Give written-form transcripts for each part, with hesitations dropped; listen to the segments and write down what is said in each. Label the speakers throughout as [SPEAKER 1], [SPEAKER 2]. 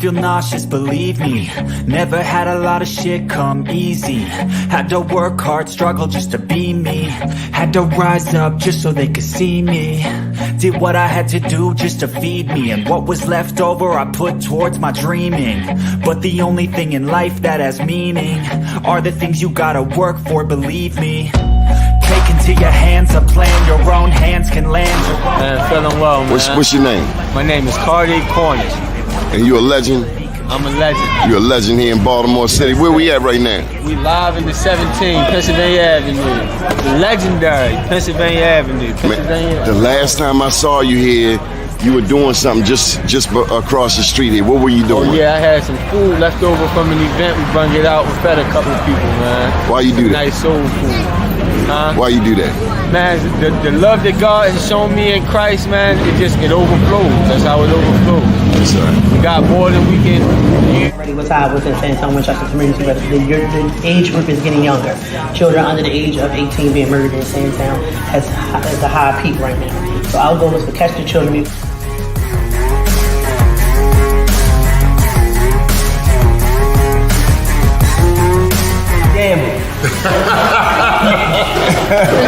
[SPEAKER 1] feel nauseous, believe me. Never had a lot of shit come easy. Had to work hard, struggle just to be me. Had to rise up just so they could see me. Did what I had to do just to feed me. And what was left over I put towards my dreaming. But the only thing in life that has meaning are the things you gotta work for, believe me. Take into your hands a plan your own hands can land.
[SPEAKER 2] Man, feeling well, man.
[SPEAKER 3] What's your name?
[SPEAKER 2] My name is Cardi Cornish.
[SPEAKER 3] And you a legend?
[SPEAKER 2] I'm a legend.
[SPEAKER 3] You're a legend here in Baltimore City. Where we at right now?
[SPEAKER 2] We live in the 17, Pennsylvania Avenue. The legendary Pennsylvania Avenue.
[SPEAKER 3] Man, the last time I saw you here, you were doing something just across the street here. What were you doing?
[SPEAKER 2] Oh yeah, I had some food left over from an event. We brung it out. We fed a couple of people, man.
[SPEAKER 3] Why you do that?
[SPEAKER 2] Nice soul food.
[SPEAKER 3] Why you do that?
[SPEAKER 2] Man, the love that God has shown me in Christ, man, it overflows. That's how it overflows.
[SPEAKER 3] Yes, sir.
[SPEAKER 2] We got more than we can.
[SPEAKER 4] Already was high within San Antonio Winchester community, but the age group is getting younger. Children under the age of 18 being murdered in San Antonio has a high peak right now. So our goal is to catch the children.
[SPEAKER 3] You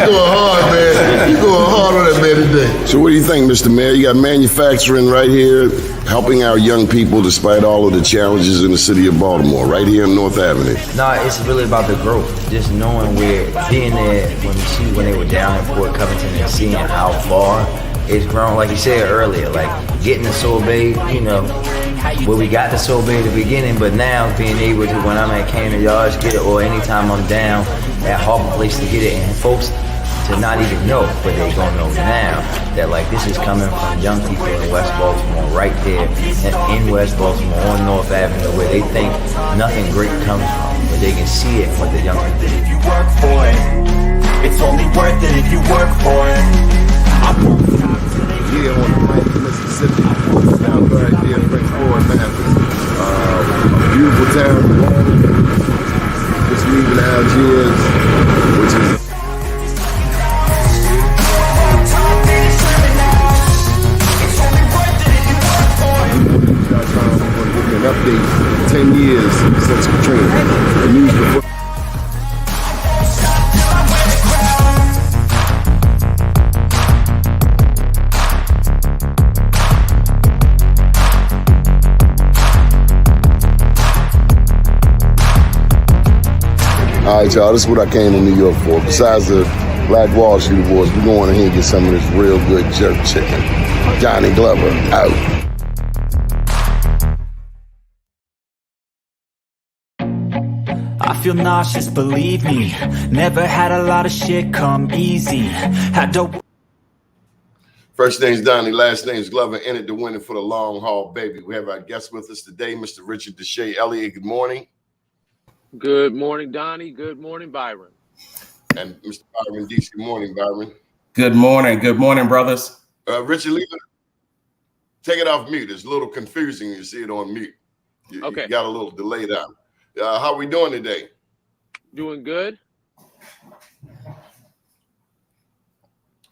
[SPEAKER 3] going hard, man. You going hard on that man today. So what do you think, Mr. Mayor? You got manufacturing right here, helping our young people despite all of the challenges in the city of Baltimore, right here on North Avenue.
[SPEAKER 5] Nah, it's really about the growth. Just knowing where, being there when they were down in Fort Covington and seeing how far it's grown. Like you said earlier, like getting the Sorbet, you know, where we got the Sorbet at the beginning, but now being able to, when I'm at Canada Yards, get it, or anytime I'm down at Harbor Place to get it, and folks to not even know, but they gonna know now that like this is coming from young people in West Baltimore, right there in West Baltimore on North Avenue, where they think nothing great comes from, but they can see it with the young people.
[SPEAKER 1] If you work for it, it's only worth it if you work for it.
[SPEAKER 3] Here on the Mike, Mississippi, down right there, French Forward, Memphis. Beautiful town, just leaving Algiers, which is an update 10 years since Katrina. The news before. All right, y'all, this is what I came to New York for. Besides the Black Wall Street Awards, we're going in here and get some of this real good jerk chicken. Johnny Glover, out.
[SPEAKER 1] I feel nauseous, believe me. Never had a lot of shit come easy. Had to.
[SPEAKER 3] First name's Doni, last name's Glover, in it to win it for the long haul, baby. We have our guest with us today, Mr. Richard Deshay Elliott. Good morning.
[SPEAKER 6] Good morning, Donnie. Good morning, Byron.
[SPEAKER 3] And Mr. Byron Deese. Good morning, Byron.
[SPEAKER 7] Good morning. Good morning, brothers.
[SPEAKER 3] Richard, take it off mute. It's a little confusing. You see it on mute.
[SPEAKER 6] Okay.
[SPEAKER 3] You got a little delayed out. How we doing today?
[SPEAKER 6] Doing good.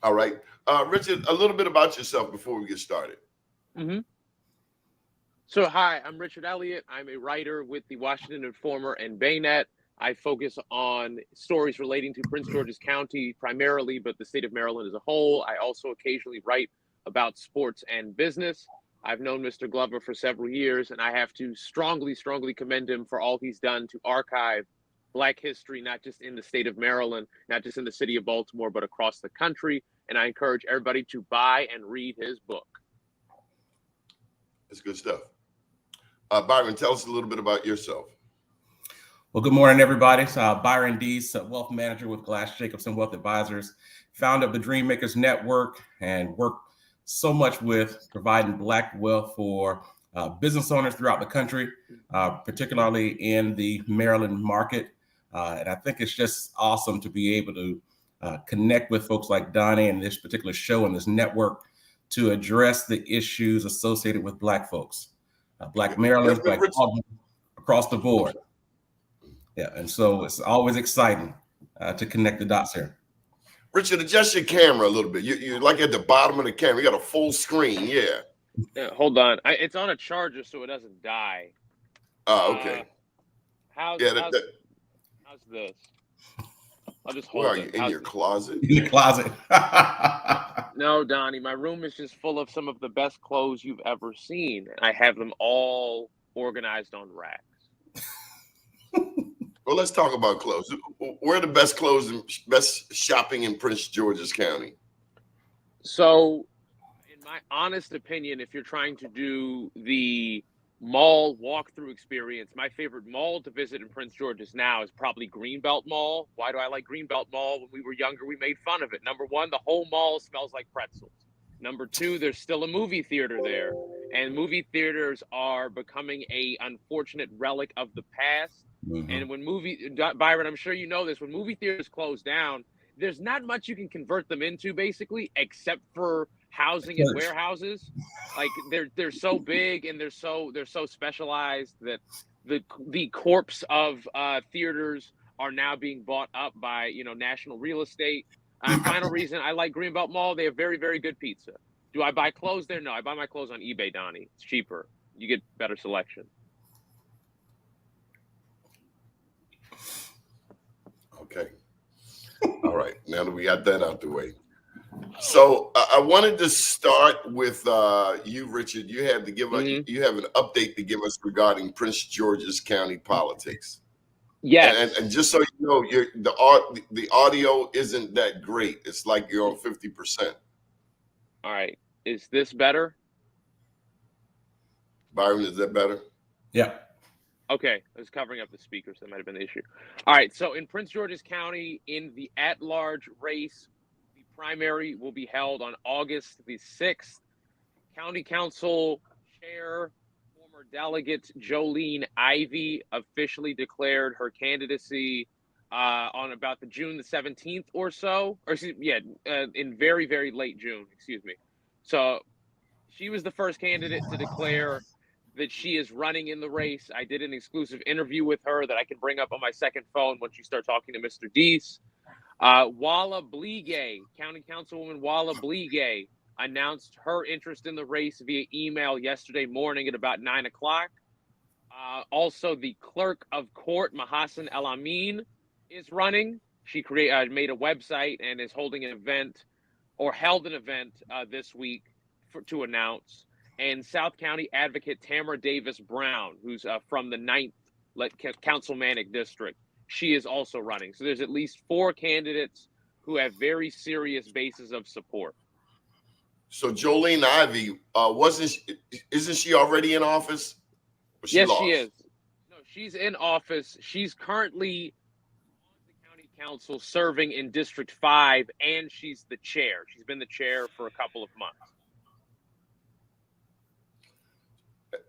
[SPEAKER 3] All right. Richard, a little bit about yourself before we get started.
[SPEAKER 6] Mm-hmm. So, hi, I'm Richard Elliott. I'm a writer with the Washington Informer and Baynet. I focus on stories relating to Prince George's County primarily, but the state of Maryland as a whole. I also occasionally write about sports and business. I've known Mr. Glover for several years, and I have to strongly commend him for all he's done to archive Black history, not just in the state of Maryland, not just in the city of Baltimore, but across the country. And I encourage everybody to buy and read his book.
[SPEAKER 3] That's good stuff. Byron, tell us a little bit about yourself.
[SPEAKER 7] Well, good morning, everybody. Byron Deese, wealth manager with Glass Jacobson Wealth Advisors, founder of the Dream Makers Network, and work so much with providing Black wealth for business owners throughout the country, particularly in the Maryland market. And I think it's just awesome to be able to connect with folks like Doni and this particular show and this network to address the issues associated with Black folks. Black Marylanders, Black across the board. Yeah, and so it's always exciting to connect the dots here.
[SPEAKER 3] Richard, adjust your camera a little bit. You're like at the bottom of the camera. You got a full screen, yeah.
[SPEAKER 6] Hold on. It's on a charger so it doesn't die.
[SPEAKER 3] Oh, okay.
[SPEAKER 6] How's
[SPEAKER 3] Yeah,
[SPEAKER 6] this? I'll just
[SPEAKER 3] where
[SPEAKER 6] hold
[SPEAKER 3] are you?
[SPEAKER 6] it.
[SPEAKER 3] In your closet?
[SPEAKER 7] In the closet.
[SPEAKER 6] No, Donnie, my room is just full of some of the best clothes you've ever seen. I have them all organized on racks.
[SPEAKER 3] Well, let's talk about clothes. Where are the best clothes and best shopping in Prince George's County?
[SPEAKER 6] So, in my honest opinion, if you're trying to do the mall walkthrough experience, my favorite mall to visit in Prince George's now is probably Greenbelt Mall. Why do I like Greenbelt Mall? When we were younger, we made fun of it. Number one, the whole mall smells like pretzels. Number two, there's still a movie theater there. And movie theaters are becoming a unfortunate relic of the past. And when Byron, I'm sure you know this, when movie theaters close down, there's not much you can convert them into basically, except for housing and warehouses. Like they're so big and they're so specialized that the corpse of theaters are now being bought up by national real estate. Final reason I like Greenbelt Mall, they have very, very good pizza. Do I buy clothes there? No, I buy my clothes on eBay, Donnie. It's cheaper. You get better selection.
[SPEAKER 3] Okay. All right. Now that we got that out the way. So I wanted to start with you, Richard. You have to give you have an update to give us regarding Prince George's County politics.
[SPEAKER 6] Yes.
[SPEAKER 3] And just so you know, the audio isn't that great. It's like you're on 50%.
[SPEAKER 6] All right. Is this better?
[SPEAKER 3] Byron, is that better?
[SPEAKER 7] Yeah.
[SPEAKER 6] Okay, I was covering up the speakers. That might have been the issue. All right, so in Prince George's County, in the at-large race, the primary will be held on August the 6th. County Council Chair, former delegate Jolene Ivey officially declared her candidacy on about the June the 17th or so. In very, very late June, excuse me. So she was the first candidate to declare that she is running in the race. I did an exclusive interview with her that I can bring up on my second phone once you start talking to Mr. Deese. Walla Bligay, County Councilwoman Walla Bligay, announced her interest in the race via email yesterday morning at about 9 o'clock. Also, the clerk of court, Mahassan El Amin, is running. She made a website and is holding an event, or held an event this week to announce. And South County advocate Tamara Davis Brown, who's from the 9th Councilmanic District, she is also running. So there's at least 4 candidates who have very serious bases of support.
[SPEAKER 3] So Jolene Ivey, isn't she already in office?
[SPEAKER 6] Yes, she is. No, she's in office. She's currently on the county council serving in District 5, and she's the chair. She's been the chair for a couple of months.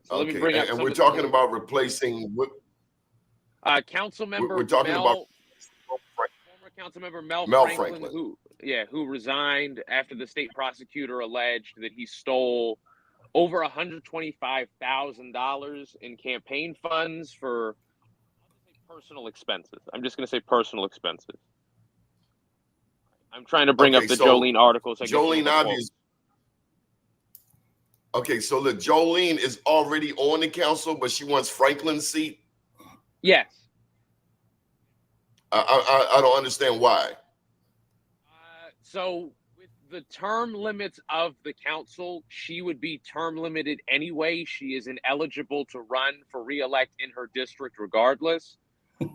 [SPEAKER 6] So let me bring up.
[SPEAKER 3] And we're talking about replacing
[SPEAKER 6] council member.
[SPEAKER 3] We're talking about
[SPEAKER 6] former council member Mel
[SPEAKER 3] Franklin,
[SPEAKER 6] who resigned after the state prosecutor alleged that he stole over $125,000 in campaign funds for personal expenses. I'm just going to say personal expenses. I'm trying to bring up the Jolene articles.
[SPEAKER 3] Jolene Ivey. Okay, so look, Jolene is already on the council, but she wants Franklin's seat.
[SPEAKER 6] Yes.
[SPEAKER 3] I don't understand why.
[SPEAKER 6] So with the term limits of the council, she would be term limited anyway. She is ineligible to run for re-elect in her district regardless.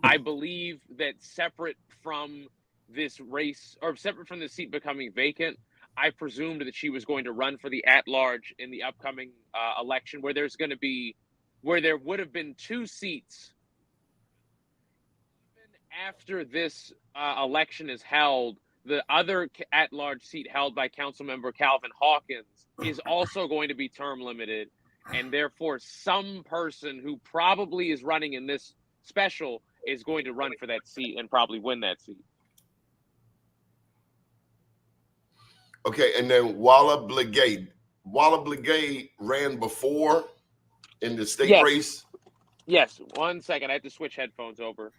[SPEAKER 6] I believe that separate from this race, or separate from the seat becoming vacant, I presumed that she was going to run for the at-large in the upcoming election, where there would have been 2 seats. After this election is held, the other at-large seat held by Councilmember Calvin Hawkins is also going to be term limited, and therefore some person who probably is running in this special is going to run for that seat and probably win that seat.
[SPEAKER 3] Okay, and then Walla Bligay ran before in the state race?
[SPEAKER 6] Yes, 1 second. I have to switch headphones over.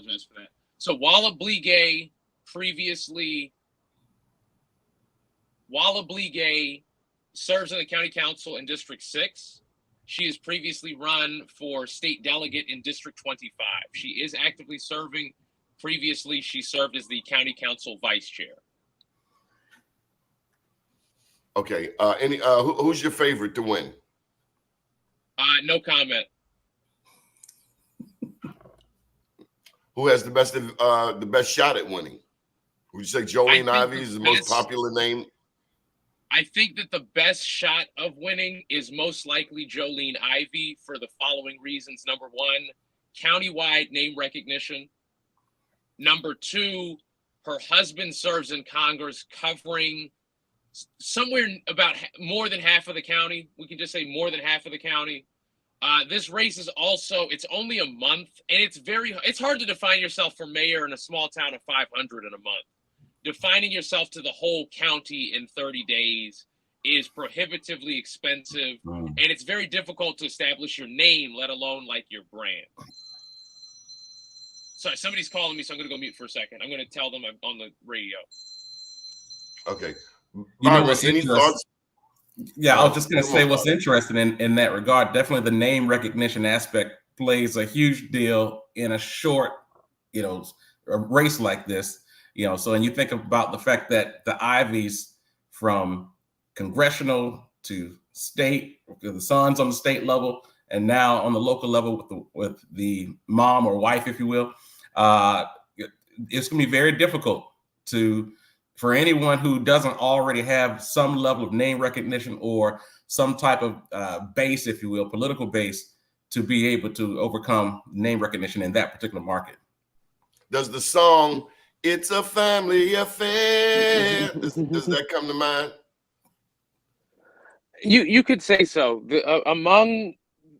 [SPEAKER 6] apologize for that. So Walla Blige serves on the county council in District 6. She has previously run for state delegate in District 25. She is actively serving. Previously, she served as the county council vice chair.
[SPEAKER 3] Okay. Who's your favorite to win?
[SPEAKER 6] No comment.
[SPEAKER 3] Who has the best shot at winning? Would you say Jolene Ivy is the most popular name?
[SPEAKER 6] I think that the best shot of winning is most likely Jolene Ivy for the following reasons. Number one, countywide name recognition. Number two, her husband serves in Congress covering somewhere about more than half of the county. We can just say more than half of the county. This race is also, it's only a month, and it's hard to define yourself for mayor in a small town of 500 in a month. Defining yourself to the whole county in 30 days is prohibitively expensive, and it's very difficult to establish your name, let alone like your brand. Sorry, somebody's calling me, so I'm going to go mute for a second. I'm going to tell them I'm on the radio.
[SPEAKER 3] Okay.
[SPEAKER 7] Byron,
[SPEAKER 3] any thoughts?
[SPEAKER 7] Yeah, I was just going to say what's interesting in that regard. Definitely the name recognition aspect plays a huge deal in a short, a race like this. So and you think about the fact that the Ivies from congressional to state, the sons on the state level, and now on the local level with the mom or wife, if you will, it's going to be very difficult for anyone who doesn't already have some level of name recognition or some type of base, if you will, political base, to be able to overcome name recognition in that particular market.
[SPEAKER 3] Does the song "It's a Family Affair" does that come to mind?
[SPEAKER 6] You could say so.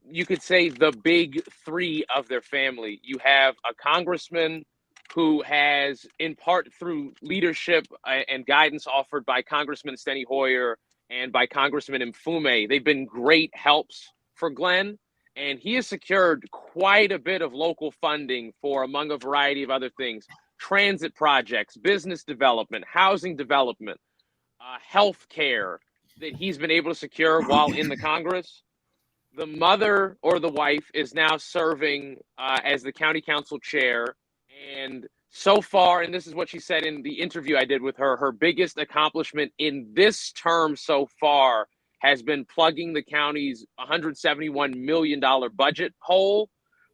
[SPEAKER 6] You could say the big three of their family. You have a congressman who has, in part through leadership and guidance offered by Congressman Steny Hoyer and by Congressman Mfume, they've been great helps for Glenn. And he has secured quite a bit of local funding for, among a variety of other things, transit projects, business development, housing development, health care that he's been able to secure while in the Congress. The mother or the wife is now serving as the county council chair. And so far, and this is what she said in the interview I did with her, her biggest accomplishment in this term so far has been plugging the county's $171 million budget hole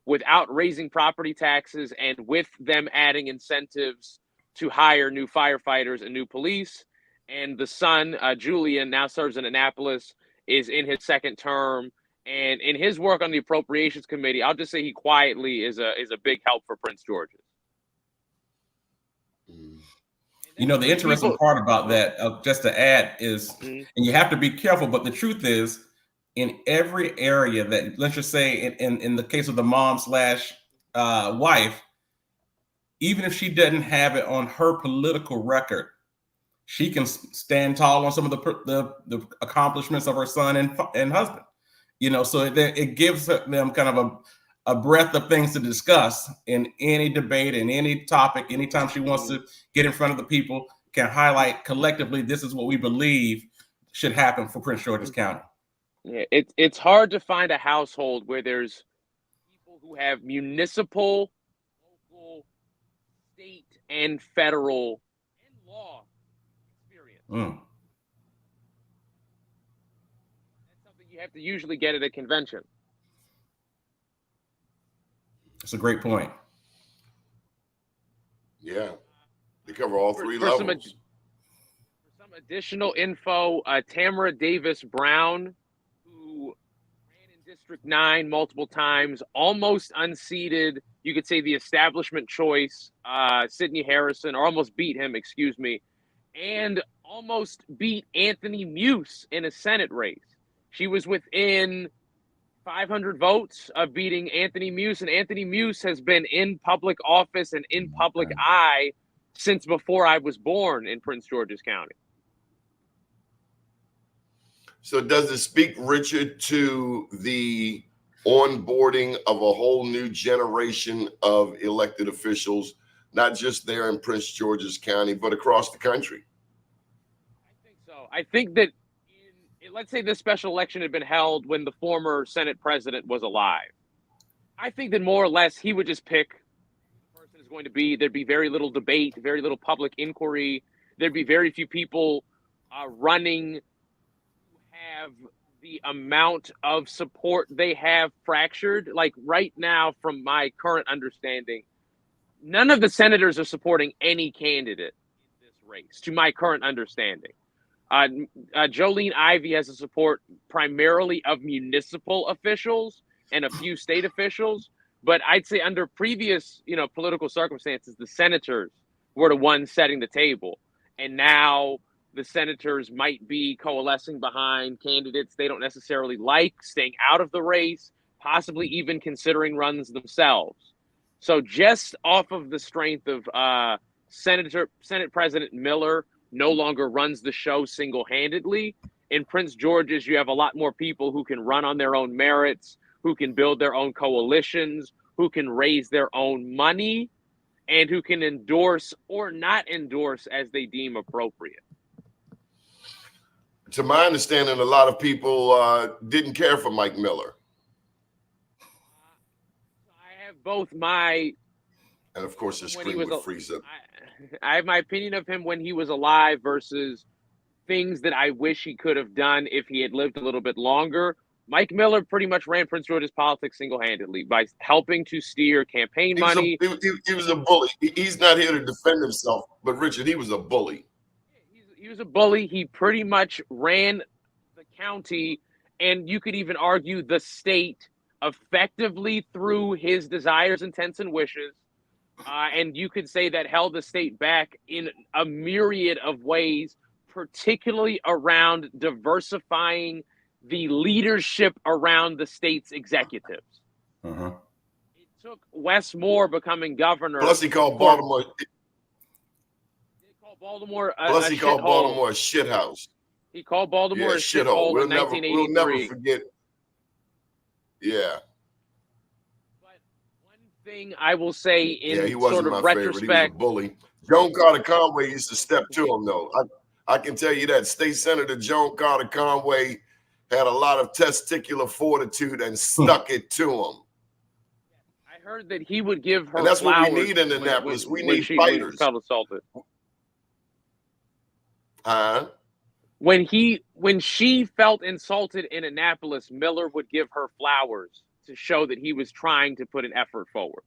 [SPEAKER 6] without raising property taxes and with them adding incentives to hire new firefighters and new police. And the son, Julian, now serves in Annapolis, is in his second term. And in his work on the Appropriations Committee, I'll just say he quietly is a big help for Prince George's.
[SPEAKER 7] The interesting part about that, just to add, is, and you have to be careful, but the truth is, in every area that, let's just say in the case of the mom / wife, even if she doesn't have it on her political record, she can stand tall on some of the accomplishments of her son and husband. So it gives them kind of a breadth of things to discuss in any debate, in any topic. Anytime she wants to get in front of the people, can highlight collectively, this is what we believe should happen for Prince George's County.
[SPEAKER 6] Yeah, it's hard to find a household where there's people who have municipal, local, state, and federal and law experience. That's something you have to usually get at a convention.
[SPEAKER 7] That's a great point.
[SPEAKER 3] Yeah, they cover all three levels.
[SPEAKER 6] For some additional info, Tamara Davis Brown, who ran in District 9 multiple times, almost unseated, you could say the establishment choice, Sidney Harrison, or almost beat him, and almost beat Anthony Muse in a Senate race. She was within 500 votes of beating Anthony Muse, and Anthony Muse has been in public office and in public eye since before I was born in Prince George's County.
[SPEAKER 3] So does it speak, Richard, to the onboarding of a whole new generation of elected officials, not just there in Prince George's County, but across the country?
[SPEAKER 6] I think so. I think that let's say this special election had been held when the former Senate president was alive. I think that more or less he would just pick who the person is going to be. There'd be very little debate, very little public inquiry. There'd be very few people running who have the amount of support they have fractured. Like right now, from my current understanding, none of the senators are supporting any candidate in this race, to my current understanding. Jolene Ivey has the support primarily of municipal officials and a few state officials. But I'd say under previous, political circumstances, the senators were the ones setting the table. And now the senators might be coalescing behind candidates they don't necessarily like, staying out of the race, possibly even considering runs themselves. So just off of the strength of Senate President Miller no longer runs the show single-handedly, in Prince George's, you have a lot more people who can run on their own merits, who can build their own coalitions, who can raise their own money, and who can endorse or not endorse as they deem appropriate.
[SPEAKER 3] To my understanding, a lot of people didn't care for Mike Miller.
[SPEAKER 6] I have both my...
[SPEAKER 3] And of course, the screen would freeze up.
[SPEAKER 6] I have my opinion of him when he was alive versus things that I wish he could have done if he had lived a little bit longer. Mike Miller pretty much ran Prince George's politics single-handedly by helping to steer campaign money.
[SPEAKER 3] He was a bully. He's not here to defend himself, but Richard, he was a bully.
[SPEAKER 6] He was a bully. He pretty much ran the county, and you could even argue the state, effectively through his desires, intents, and wishes. And you could say that held the state back in a myriad of ways, particularly around diversifying the leadership around the state's executives.
[SPEAKER 3] Uh-huh.
[SPEAKER 6] It took Wes Moore becoming governor.
[SPEAKER 3] Plus, he called Baltimore.
[SPEAKER 6] Baltimore
[SPEAKER 3] Plus, he called Baltimore a shithouse.
[SPEAKER 6] He called Baltimore a shithole in 1983.
[SPEAKER 3] We'll never forget. Yeah.
[SPEAKER 6] Thing I will say in
[SPEAKER 3] he wasn't
[SPEAKER 6] sort of
[SPEAKER 3] my
[SPEAKER 6] retrospect,
[SPEAKER 3] favorite. He was a bully. Joan Carter Conway used to step to him, though. I can tell you that State Senator Joan Carter Conway had a lot of testicular fortitude and stuck it to him.
[SPEAKER 6] I heard that he would give her
[SPEAKER 3] and that's
[SPEAKER 6] flowers
[SPEAKER 3] what we need in Annapolis.
[SPEAKER 6] when
[SPEAKER 3] we need
[SPEAKER 6] she
[SPEAKER 3] fighters.
[SPEAKER 6] Felt assaulted.
[SPEAKER 3] Huh?
[SPEAKER 6] When she felt insulted in Annapolis, Miller would give her flowers to show that he was trying to put an effort forward.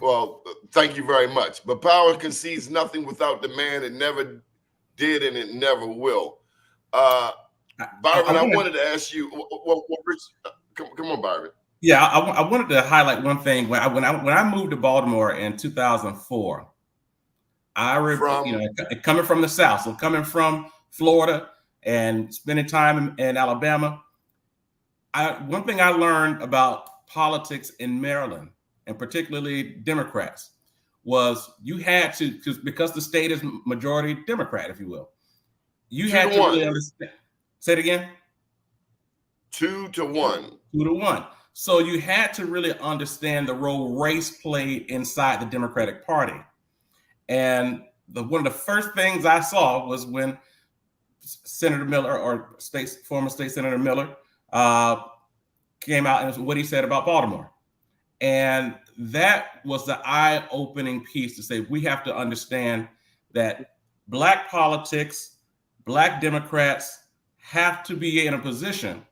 [SPEAKER 3] Well, thank you very much. But power concedes nothing without demand. It never did, and it never will. Byron, I wanted to ask you. Rich, come on, Byron.
[SPEAKER 7] Yeah, I wanted to highlight one thing. When I moved to Baltimore in 2004, coming from the South, so coming from Florida and spending time in Alabama. One thing I learned about politics in Maryland, and particularly Democrats, was you had to, because the state is majority Democrat, if you will, you had to really understand. Say it again.
[SPEAKER 3] 2-1.
[SPEAKER 7] 2-1. So you had to really understand the role race played inside the Democratic Party. And one of the first things I saw was when Senator Miller, or former State Senator Miller, came out and what he said about Baltimore. And that was the eye-opening piece to say we have to understand that Black politics, Black Democrats have to be in a position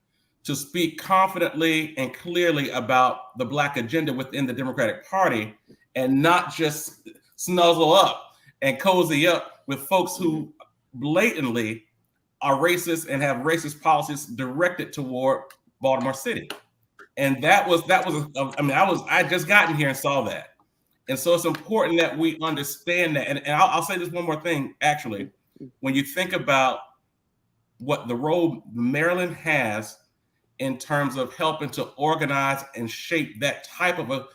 [SPEAKER 7] to speak confidently and clearly about the Black agenda within the Democratic Party, and not just snuzzle up and cozy up with folks who blatantly are racist and have racist policies directed toward Baltimore City. And I just gotten here and saw that. And so it's important that we understand that. And I'll say this one more thing, actually. When you think about what the role Maryland has in terms of helping to organize and shape that type of a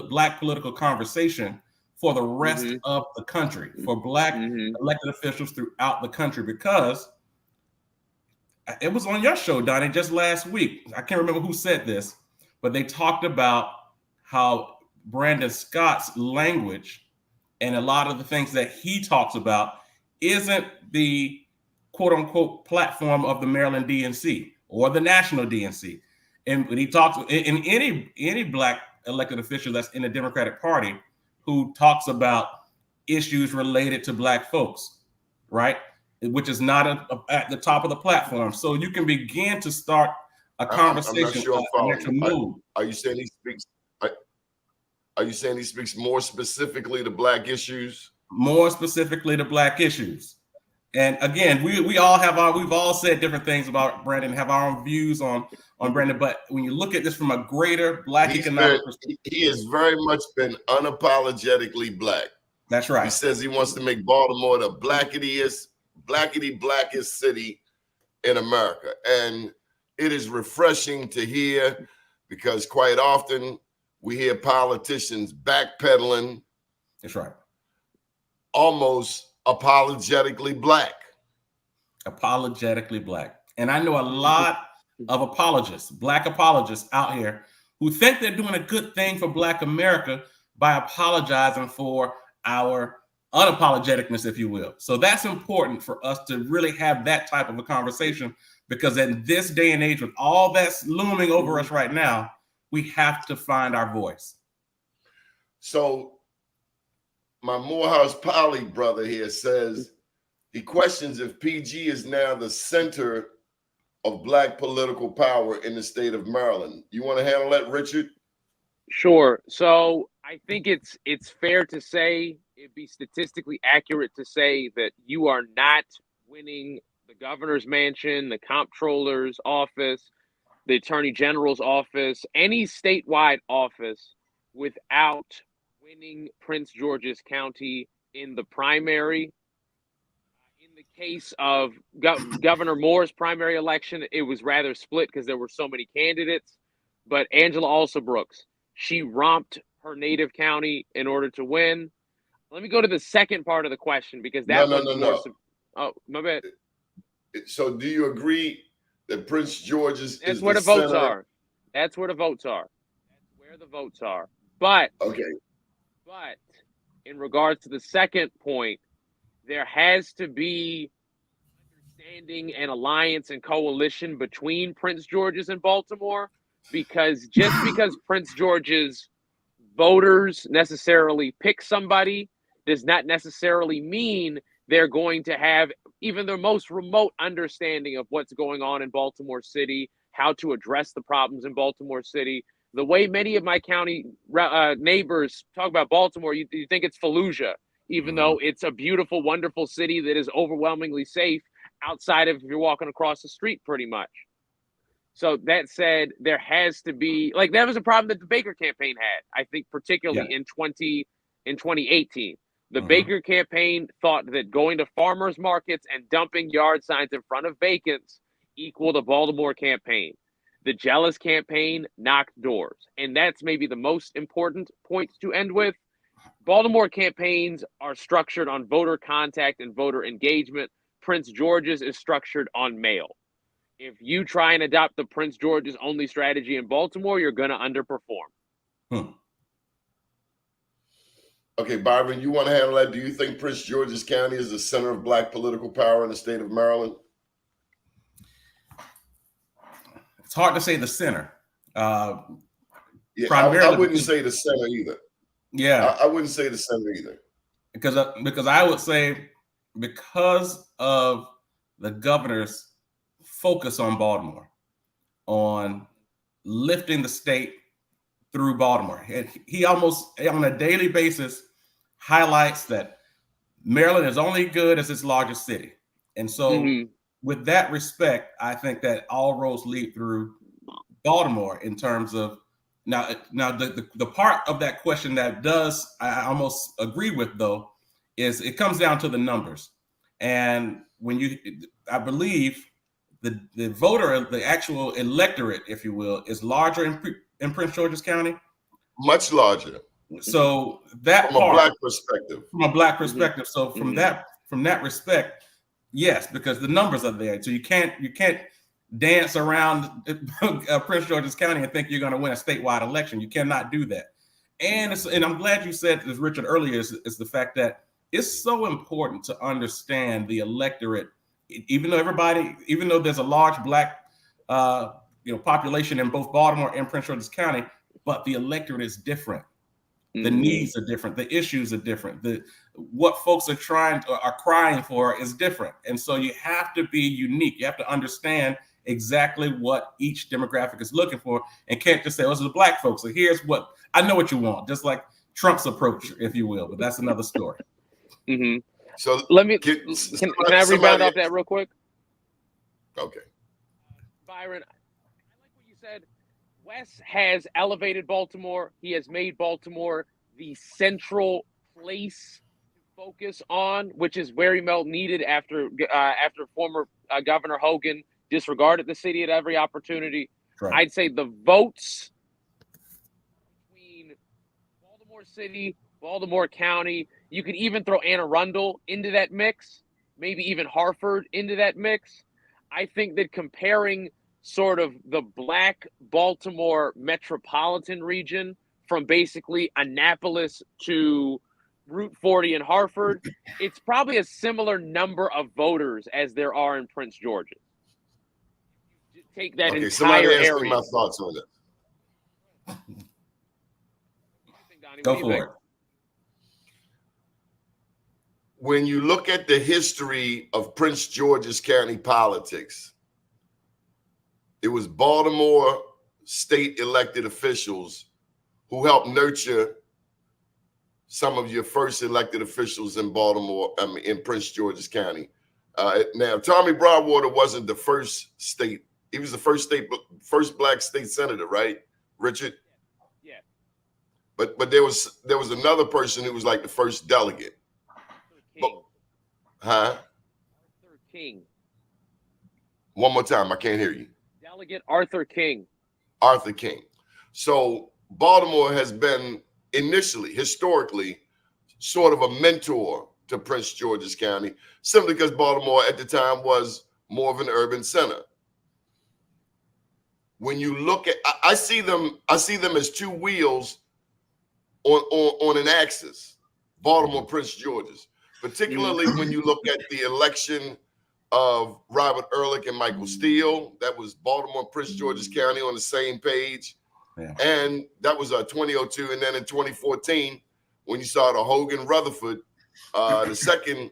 [SPEAKER 7] Black political conversation for the rest of the country, for Black elected officials throughout the country, because it was on your show, Doni, just last week. I can't remember who said this, but they talked about how Brandon Scott's language and a lot of the things that he talks about isn't the quote unquote platform of the Maryland DNC or the national DNC. And when he talks in any black elected official that's in the Democratic Party who talks about issues related to black folks, right? Which is not at the top of the platform. So you can begin to start a conversation.
[SPEAKER 3] I'm not sure I'm following. Are you saying he speaks? Are you saying he speaks more specifically to black issues?
[SPEAKER 7] More specifically to black issues. And again, we've all said different things about Brandon, have our own views on Brandon. But when you look at this from a greater black economic perspective,
[SPEAKER 3] he has very much been unapologetically black.
[SPEAKER 7] That's right.
[SPEAKER 3] He says he wants to make Baltimore the blackest city in America. And it is refreshing to hear, because quite often we hear politicians backpedaling.
[SPEAKER 7] That's right.
[SPEAKER 3] Almost apologetically black.
[SPEAKER 7] Apologetically black. And I know a lot of apologists, black apologists out here who think they're doing a good thing for black America by apologizing for our unapologeticness, if you will. So that's important for us to really have that type of a conversation, because in this day and age, with all that's looming over us right now, we have to find our voice.
[SPEAKER 3] So my Morehouse Poly brother here says he questions if PG is now the center of black political power in the state of Maryland. You want to handle that, Richard?
[SPEAKER 6] Sure. So I think it's fair to say, it'd be statistically accurate to say that you are not winning the governor's mansion, the comptroller's office, the attorney general's office, any statewide office without winning Prince George's County in the primary. In the case of Governor Moore's primary election, it was rather split because there were so many candidates. But Angela Alsobrooks, she romped her native county in order to win. Let me go to the second part of the question, because that
[SPEAKER 3] No.
[SPEAKER 6] Oh, my bad.
[SPEAKER 3] So do you agree that Prince George's
[SPEAKER 6] That's
[SPEAKER 3] is
[SPEAKER 6] where the
[SPEAKER 3] center?
[SPEAKER 6] votes are. That's where the votes are. That's where the votes are. But in regards to the second point, there has to be understanding and alliance and coalition between Prince George's and Baltimore, because just because Prince George's voters necessarily pick somebody does not necessarily mean they're going to have even the most remote understanding of what's going on in Baltimore City, how to address the problems in Baltimore City. The way many of my county neighbors talk about Baltimore, you think it's Fallujah, even though it's a beautiful, wonderful city that is overwhelmingly safe outside of if you're walking across the street pretty much. So that said, there has to be, like, that was a problem that the Baker campaign had, I think, particularly in 2018. The Baker campaign thought that going to farmers markets and dumping yard signs in front of vacants equaled a Baltimore campaign. The Jealous campaign knocked doors. And that's maybe the most important point to end with. Baltimore campaigns are structured on voter contact and voter engagement. Prince George's is structured on mail. If you try and adopt the Prince George's only strategy in Baltimore, you're going to underperform.
[SPEAKER 3] Okay, Byron, you want to handle that? Do you think Prince George's County is the center of black political power in the state of Maryland?
[SPEAKER 7] It's hard to say the center.
[SPEAKER 3] I wouldn't say the center either.
[SPEAKER 7] Yeah,
[SPEAKER 3] I wouldn't say the center either.
[SPEAKER 7] Because I would say, because of the governor's focus on Baltimore, on lifting the state through Baltimore. He almost on a daily basis highlights that Maryland is only good as its largest city. And so with that respect, I think that all roads lead through Baltimore in terms of now the part of that question that I almost agree with, though, is it comes down to the numbers. And I believe the voter, the actual electorate, if you will, is larger in Prince George's County. Much larger. So that
[SPEAKER 3] from a black perspective.
[SPEAKER 7] From a black perspective. So from that respect, yes, because the numbers are there. So you can't dance around Prince George's County and think you're going to win a statewide election. You cannot do that. And I'm glad you said, as Richard earlier, is the fact that it's so important to understand the electorate, even though there's a large Black population in both Baltimore and Prince George's County, but the electorate is different. The needs are different. The issues are different. What folks are crying for is different. And so you have to be unique. You have to understand exactly what each demographic is looking for, and can't just say, "Oh, this is the Black folks. So here's what I know what you want," just like Trump's approach, if you will. But that's another story.
[SPEAKER 6] Mm-hmm.
[SPEAKER 3] So
[SPEAKER 6] can I rebound off that real quick?
[SPEAKER 3] Okay.
[SPEAKER 6] Byron, I like what you said. Wes has elevated Baltimore. He has made Baltimore the central place to focus on, which is very well needed after former Governor Hogan disregarded the city at every opportunity. Right. I'd say the votes between Baltimore City, Baltimore County, you could even throw Anne Arundel into that mix, maybe even Hartford into that mix. I think that comparing sort of the Black Baltimore metropolitan region from basically Annapolis to Route 40 in Hartford, it's probably a similar number of voters as there are in Prince George's. Take that entire
[SPEAKER 3] somebody ask
[SPEAKER 6] area.
[SPEAKER 3] me my thoughts on that.
[SPEAKER 7] Go for it.
[SPEAKER 3] When you look at the history of Prince George's County politics, it was Baltimore state elected officials who helped nurture some of your first elected officials in Baltimore, in Prince George's County. Now, Tommy Broadwater wasn't the first state. He was the first Black state senator, right, Richard?
[SPEAKER 6] Yeah.
[SPEAKER 3] But there was another person who was like the first delegate. Arthur
[SPEAKER 6] King.
[SPEAKER 3] One more time, I can't hear you.
[SPEAKER 6] Delegate Arthur King.
[SPEAKER 3] Arthur King. So Baltimore has been historically, sort of a mentor to Prince George's County, simply because Baltimore at the time was more of an urban center. When you look at, I see them as two wheels on an axis, Baltimore, Prince George's, particularly when you look at the election of Robert Ehrlich and Michael Steele. That was Baltimore, Prince George's County on the same page. Yeah. And that was 2002. And then in 2014, when you saw the Hogan-Rutherford, the second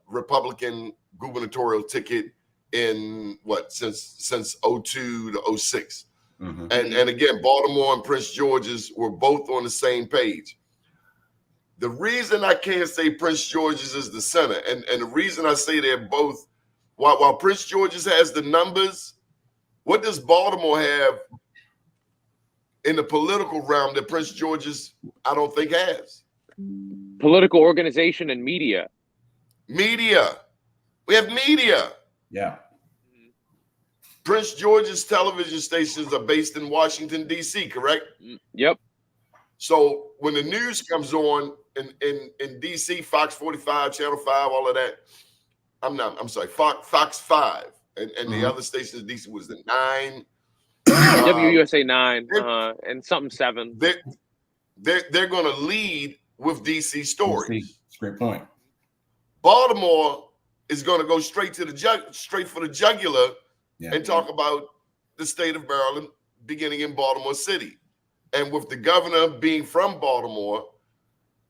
[SPEAKER 3] Republican gubernatorial ticket in since 02 to 06. Mm-hmm. And again, Baltimore and Prince George's were both on the same page. The reason I can't say Prince George's is the center, and the reason I say they're both, while Prince George's has the numbers, what does Baltimore have in the political realm that Prince George's, I don't think, has?
[SPEAKER 6] Political organization and media.
[SPEAKER 3] Media. We have media.
[SPEAKER 7] Yeah.
[SPEAKER 3] Prince George's television stations are based in Washington, D.C., correct?
[SPEAKER 6] Yep.
[SPEAKER 3] So when the news comes on in D.C., Fox 45, Channel 5, all of that, Fox 5, and the other stations in D.C. was the 9.
[SPEAKER 6] WUSA 9 and something 7.
[SPEAKER 3] They're going to lead with D.C. stories.
[SPEAKER 7] Great point.
[SPEAKER 3] Baltimore is going to go straight for the jugular and talk about the state of Maryland beginning in Baltimore City. And with the governor being from Baltimore,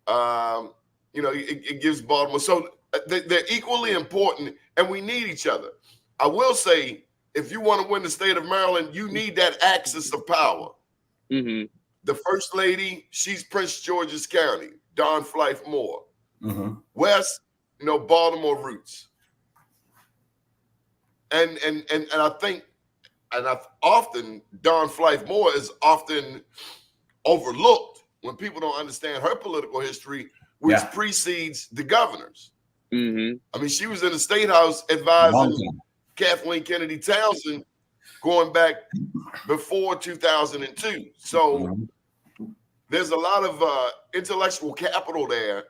[SPEAKER 3] it gives Baltimore. So they're equally important, and we need each other. I will say, if you want to win the state of Maryland, you need that axis of power.
[SPEAKER 6] Mm-hmm.
[SPEAKER 3] The first lady, she's Prince George's County, Don Flythe Moore.
[SPEAKER 7] Mm-hmm.
[SPEAKER 3] West, Baltimore roots. And I think, often Don Flythe Moore is often overlooked when people don't understand her political history, which precedes the governor's.
[SPEAKER 6] Mm-hmm.
[SPEAKER 3] I mean, she was in the State House advising Kathleen Kennedy Townsend going back before 2002. So there's a lot of intellectual capital there,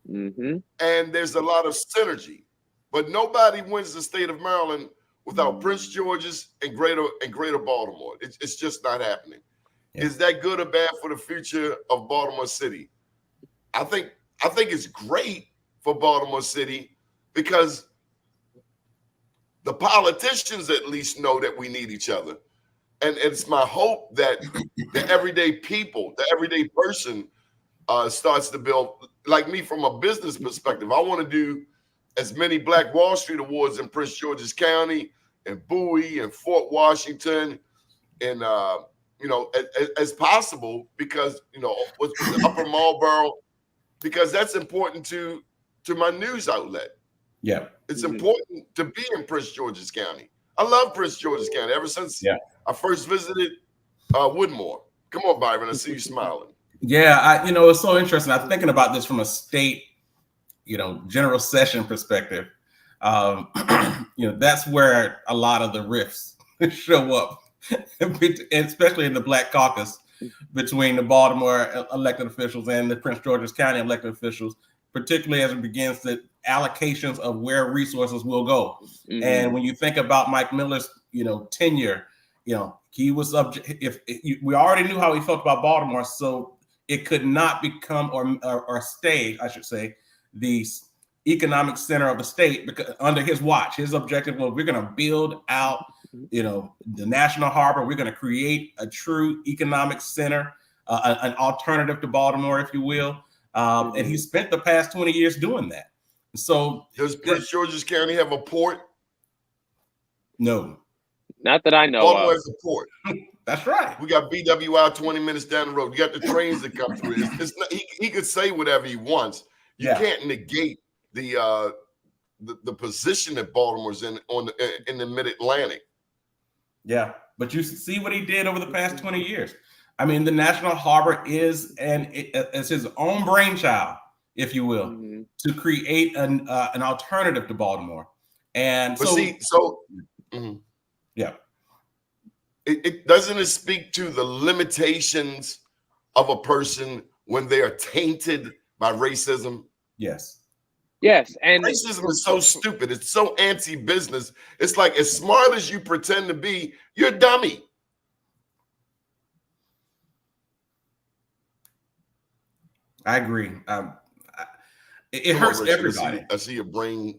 [SPEAKER 6] and
[SPEAKER 3] there's a lot of synergy. But nobody wins the state of Maryland without Prince George's and Greater Baltimore. It's just not happening. Yeah. Is that good or bad for the future of Baltimore City? I think it's great for Baltimore City because the politicians at least know that we need each other. And it's my hope that the everyday people, the everyday person starts to build, like me from a business perspective. I want to do as many Black Wall Street Awards in Prince George's County and Bowie and Fort Washington and, as possible because, with the Upper Marlboro, because that's important to my news outlet.
[SPEAKER 7] Yeah.
[SPEAKER 3] It's important to be in Prince George's County. I love Prince George's County ever since I first visited Woodmore. Come on, Byron, I see you smiling.
[SPEAKER 7] Yeah, it's so interesting. I'm thinking about this from a state, general session perspective. That's where a lot of the rifts show up, especially in the Black Caucus between the Baltimore elected officials and the Prince George's County elected officials, particularly as it begins the allocations of where resources will go. Mm-hmm. And when you think about Mike Miller's, tenure, he was we already knew how he felt about Baltimore, so it could not become or stay, I should say, the economic center of the state because under his watch. His objective was we're going to build out, the National Harbor. We're going to create a true economic center, an alternative to Baltimore, if you will. And he spent the past 20 years doing that. So
[SPEAKER 3] does Prince George's County have a port?
[SPEAKER 7] No.
[SPEAKER 6] Not that I know
[SPEAKER 3] Baltimore
[SPEAKER 6] of.
[SPEAKER 3] has a port.
[SPEAKER 7] That's right.
[SPEAKER 3] We got BWI 20 minutes down the road. You got the trains that come through. It's not, he could say whatever he wants. You can't negate the position that Baltimore's in in the Mid-Atlantic. Yeah,
[SPEAKER 7] but you see what he did over the past 20 years. I mean, the National Harbor is it's his own brainchild, if you will, to create an alternative to Baltimore. And
[SPEAKER 3] it doesn't speak to the limitations of a person when they are tainted by racism.
[SPEAKER 7] Yes.
[SPEAKER 6] Yes, and
[SPEAKER 3] racism is so stupid. It's so anti-business. It's like as smart as you pretend to be, you're a dummy.
[SPEAKER 7] I agree. It hurts everybody.
[SPEAKER 3] I see your brain.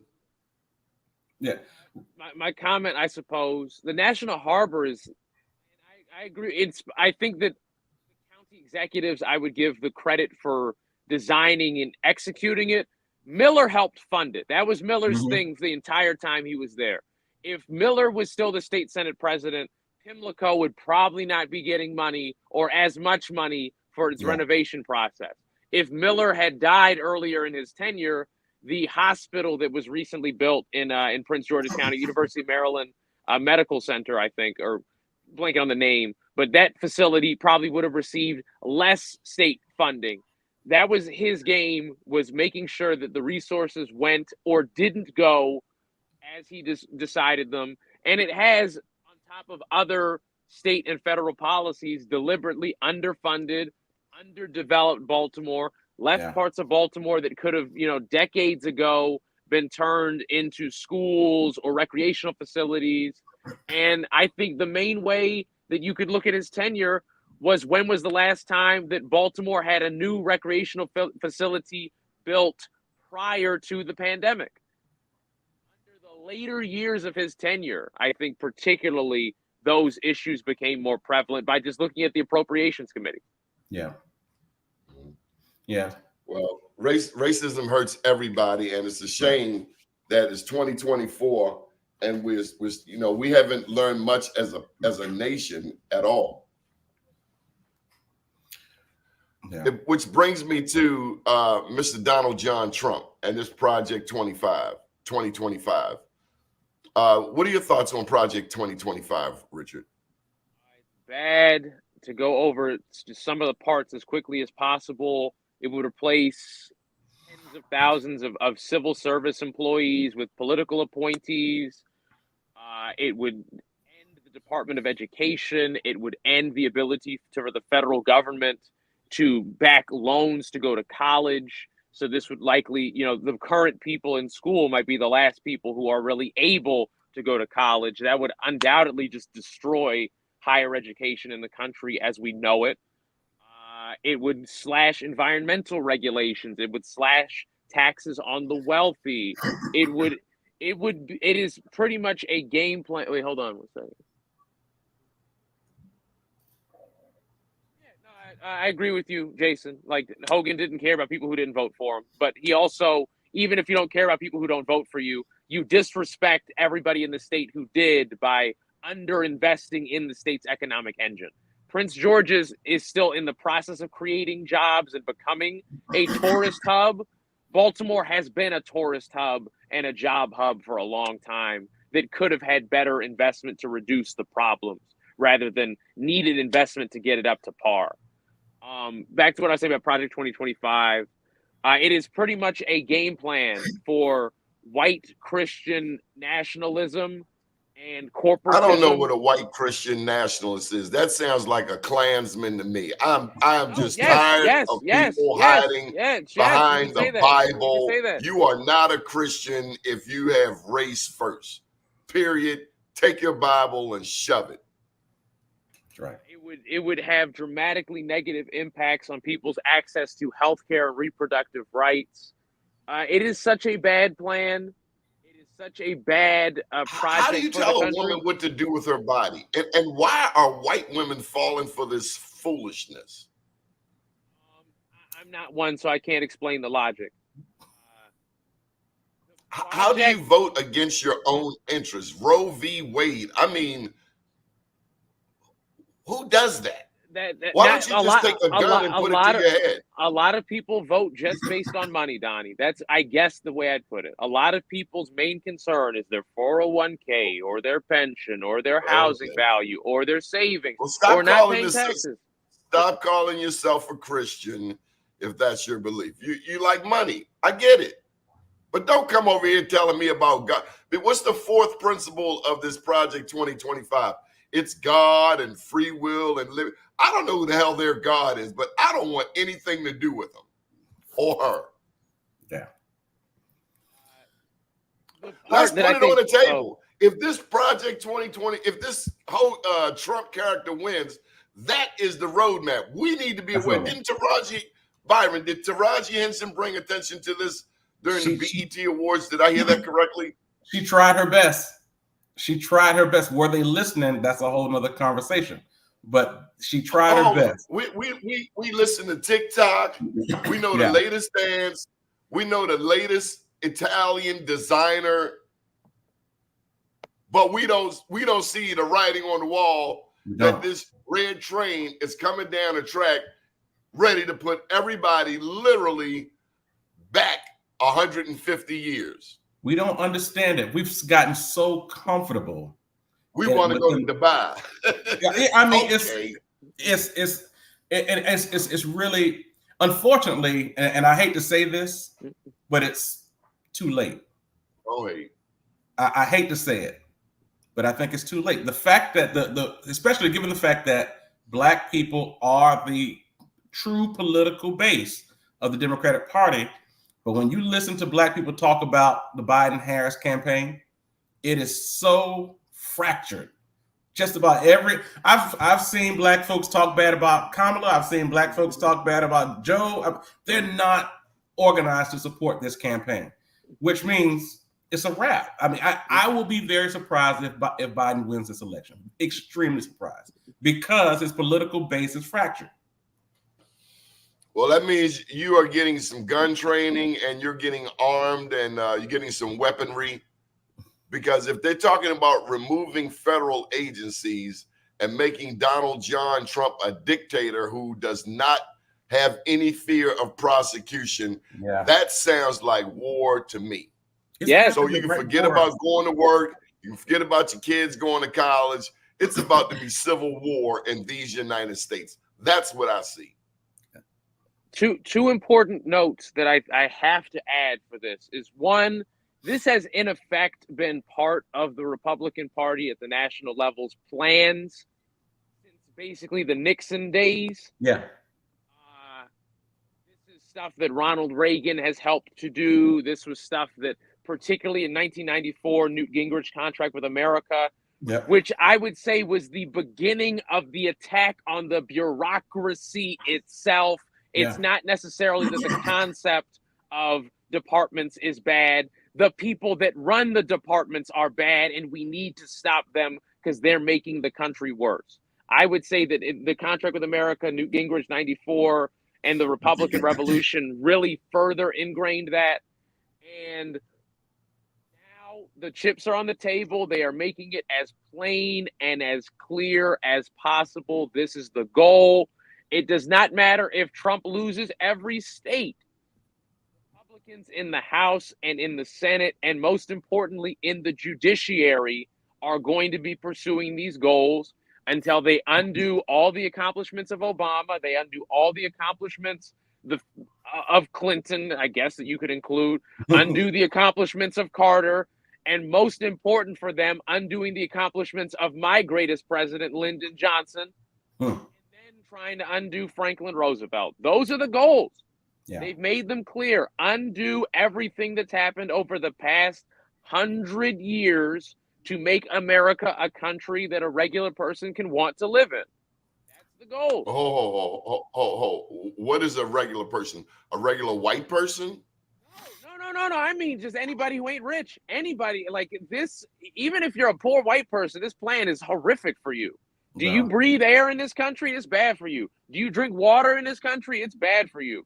[SPEAKER 7] Yeah.
[SPEAKER 6] My comment, I suppose, the National Harbor is. I agree. I think that the county executives, I would give the credit for designing and executing it. Miller helped fund it. That was Miller's thing the entire time he was there. If Miller was still the state Senate president, Pimlico would probably not be getting money or as much money for its renovation process. If Miller had died earlier in his tenure, the hospital that was recently built in Prince George's County, University of Maryland Medical Center, I think, or blanking on the name, but that facility probably would have received less state funding. That was his game, was making sure that the resources went or didn't go as he decided them. And it has, on top of other state and federal policies, deliberately underfunded, underdeveloped Baltimore, left parts of Baltimore that could have, decades ago been turned into schools or recreational facilities. And I think the main way that you could look at his tenure was when was the last time that Baltimore had a new recreational facility built prior to the pandemic? Under the later years of his tenure, I think particularly those issues became more prevalent by just looking at the Appropriations Committee.
[SPEAKER 7] Yeah. Yeah.
[SPEAKER 3] Well, racism hurts everybody, and it's a shame that it's 2024 and we haven't learned much as a nation at all. Yeah. Which brings me to Mr. Donald John Trump and this Project 2025. What are your thoughts on Project 2025, Richard?
[SPEAKER 6] It's bad. To go over just some of the parts as quickly as possible. It would replace tens of thousands of civil service employees with political appointees. It would end the Department of Education. It would end the ability for the federal government to back loans to go to college. So this would likely, the current people in school might be the last people who are really able to go to college. That would undoubtedly just destroy higher education in the country as we know it. It would slash environmental regulations. It would slash taxes on the wealthy. It is pretty much a game plan. Wait, hold on one second. I agree with you, Jason. Like, Hogan didn't care about people who didn't vote for him, but he also, even if you don't care about people who don't vote for you, you disrespect everybody in the state who did by underinvesting in the state's economic engine. Prince George's is still in the process of creating jobs and becoming a tourist hub. Baltimore has been a tourist hub and a job hub for a long time that could have had better investment to reduce the problems rather than needed investment to get it up to par. Back to what I say about Project 2025, it is pretty much a game plan for white Christian nationalism and corporatism.
[SPEAKER 3] I don't know what a white Christian nationalist is. That sounds like a Klansman to me. I'm just tired of people hiding behind the Bible. You are not a Christian if you have race first. Period. Take your Bible and shove it.
[SPEAKER 7] That's right.
[SPEAKER 6] It would have dramatically negative impacts on people's access to healthcare and reproductive rights. It is such a bad plan. It is such a bad project.
[SPEAKER 3] How do you tell a woman what to do with her body? And why are white women falling for this foolishness?
[SPEAKER 6] I'm not one, so I can't explain the logic.
[SPEAKER 3] How do you vote against your own interests? Roe v. Wade. I mean, who does that? Why don't you just take a gun and put it to your head?
[SPEAKER 6] A lot of people vote just based on money, Donnie. That's, I guess, the way I'd put it. A lot of people's main concern is their 401k or their pension or their housing value or their savings or not paying taxes.
[SPEAKER 3] Stop calling yourself a Christian if that's your belief. You like money. I get it. But don't come over here telling me about God. But what's the fourth principle of this Project 2025? It's God and free will and living. I don't know who the hell their God is, but I don't want anything to do with them or her.
[SPEAKER 7] Yeah.
[SPEAKER 3] Let's put it on the table. If this Project 2020, if this whole Trump character wins, that is the roadmap. We need to be aware. Didn't Byron, did Taraji Henson bring attention to this during the BET Awards? Did I hear that correctly?
[SPEAKER 7] She tried her best. She tried her best. Were they listening? That's a whole nother conversation. But she tried her best.
[SPEAKER 3] We listen to TikTok. We know the latest dance. We know the latest Italian designer. But we don't see the writing on the wall that this red train is coming down the track, ready to put everybody literally back 150 years.
[SPEAKER 7] We don't understand it. We've gotten so comfortable.
[SPEAKER 3] We want to go to Dubai.
[SPEAKER 7] I mean, it's really, unfortunately, and I hate to say this, but it's too late.
[SPEAKER 3] Oh, hey.
[SPEAKER 7] I hate to say it, but I think it's too late. The fact that especially given the fact that Black people are the true political base of the Democratic Party. But when you listen to Black people talk about the Biden-Harris campaign, it is so fractured. Just about I've seen Black folks talk bad about Kamala. I've seen Black folks talk bad about Joe. They're not organized to support this campaign, which means it's a wrap. I mean, I will be very surprised if Biden wins this election. Extremely surprised because his political base is fractured.
[SPEAKER 3] Well, that means you are getting some gun training and you're getting armed and you're getting some weaponry. Because if they're talking about removing federal agencies and making Donald John Trump a dictator who does not have any fear of prosecution, that sounds like war to me.
[SPEAKER 6] Yes.
[SPEAKER 3] So you can forget about going to work. You can forget about your kids going to college. It's about to be civil war in these United States. That's what I see.
[SPEAKER 6] Two important notes that I have to add for this is, one, this has in effect been part of the Republican Party at the national level's plans since basically the Nixon days.
[SPEAKER 7] Yeah.
[SPEAKER 6] This is stuff that Ronald Reagan has helped to do. This was stuff that particularly in 1994, Newt Gingrich contract with America,
[SPEAKER 7] Yep.
[SPEAKER 6] which I would say was the beginning of the attack on the bureaucracy itself. It's not necessarily that the concept of departments is bad. The people that run the departments are bad, and we need to stop them because they're making the country worse. I would say that the contract with America, Newt Gingrich, 94, and the Republican Revolution really further ingrained that. And now the chips are on the table. They are making it as plain and as clear as possible. This is the goal. It does not matter if Trump loses every state. Republicans in the House and in the Senate, and most importantly, in the judiciary, are going to be pursuing these goals until they undo all the accomplishments of Obama. They undo all the accomplishments of Clinton, I guess that you could include, undo the accomplishments of Carter, and most important for them, undoing the accomplishments of my greatest president, Lyndon Johnson, and then trying to undo Franklin Roosevelt. Those are the goals. Yeah. They've made them clear. Undo everything that's happened over the past 100 years to make America a country that a regular person can want to live in. That's the goal.
[SPEAKER 3] What is a regular person? A regular white person?
[SPEAKER 6] No. I mean, just anybody who ain't rich. Anybody like this. Even if you're a poor white person, this plan is horrific for you. Do you breathe air in this country? It's bad for you. Do you drink water in this country? It's bad for you.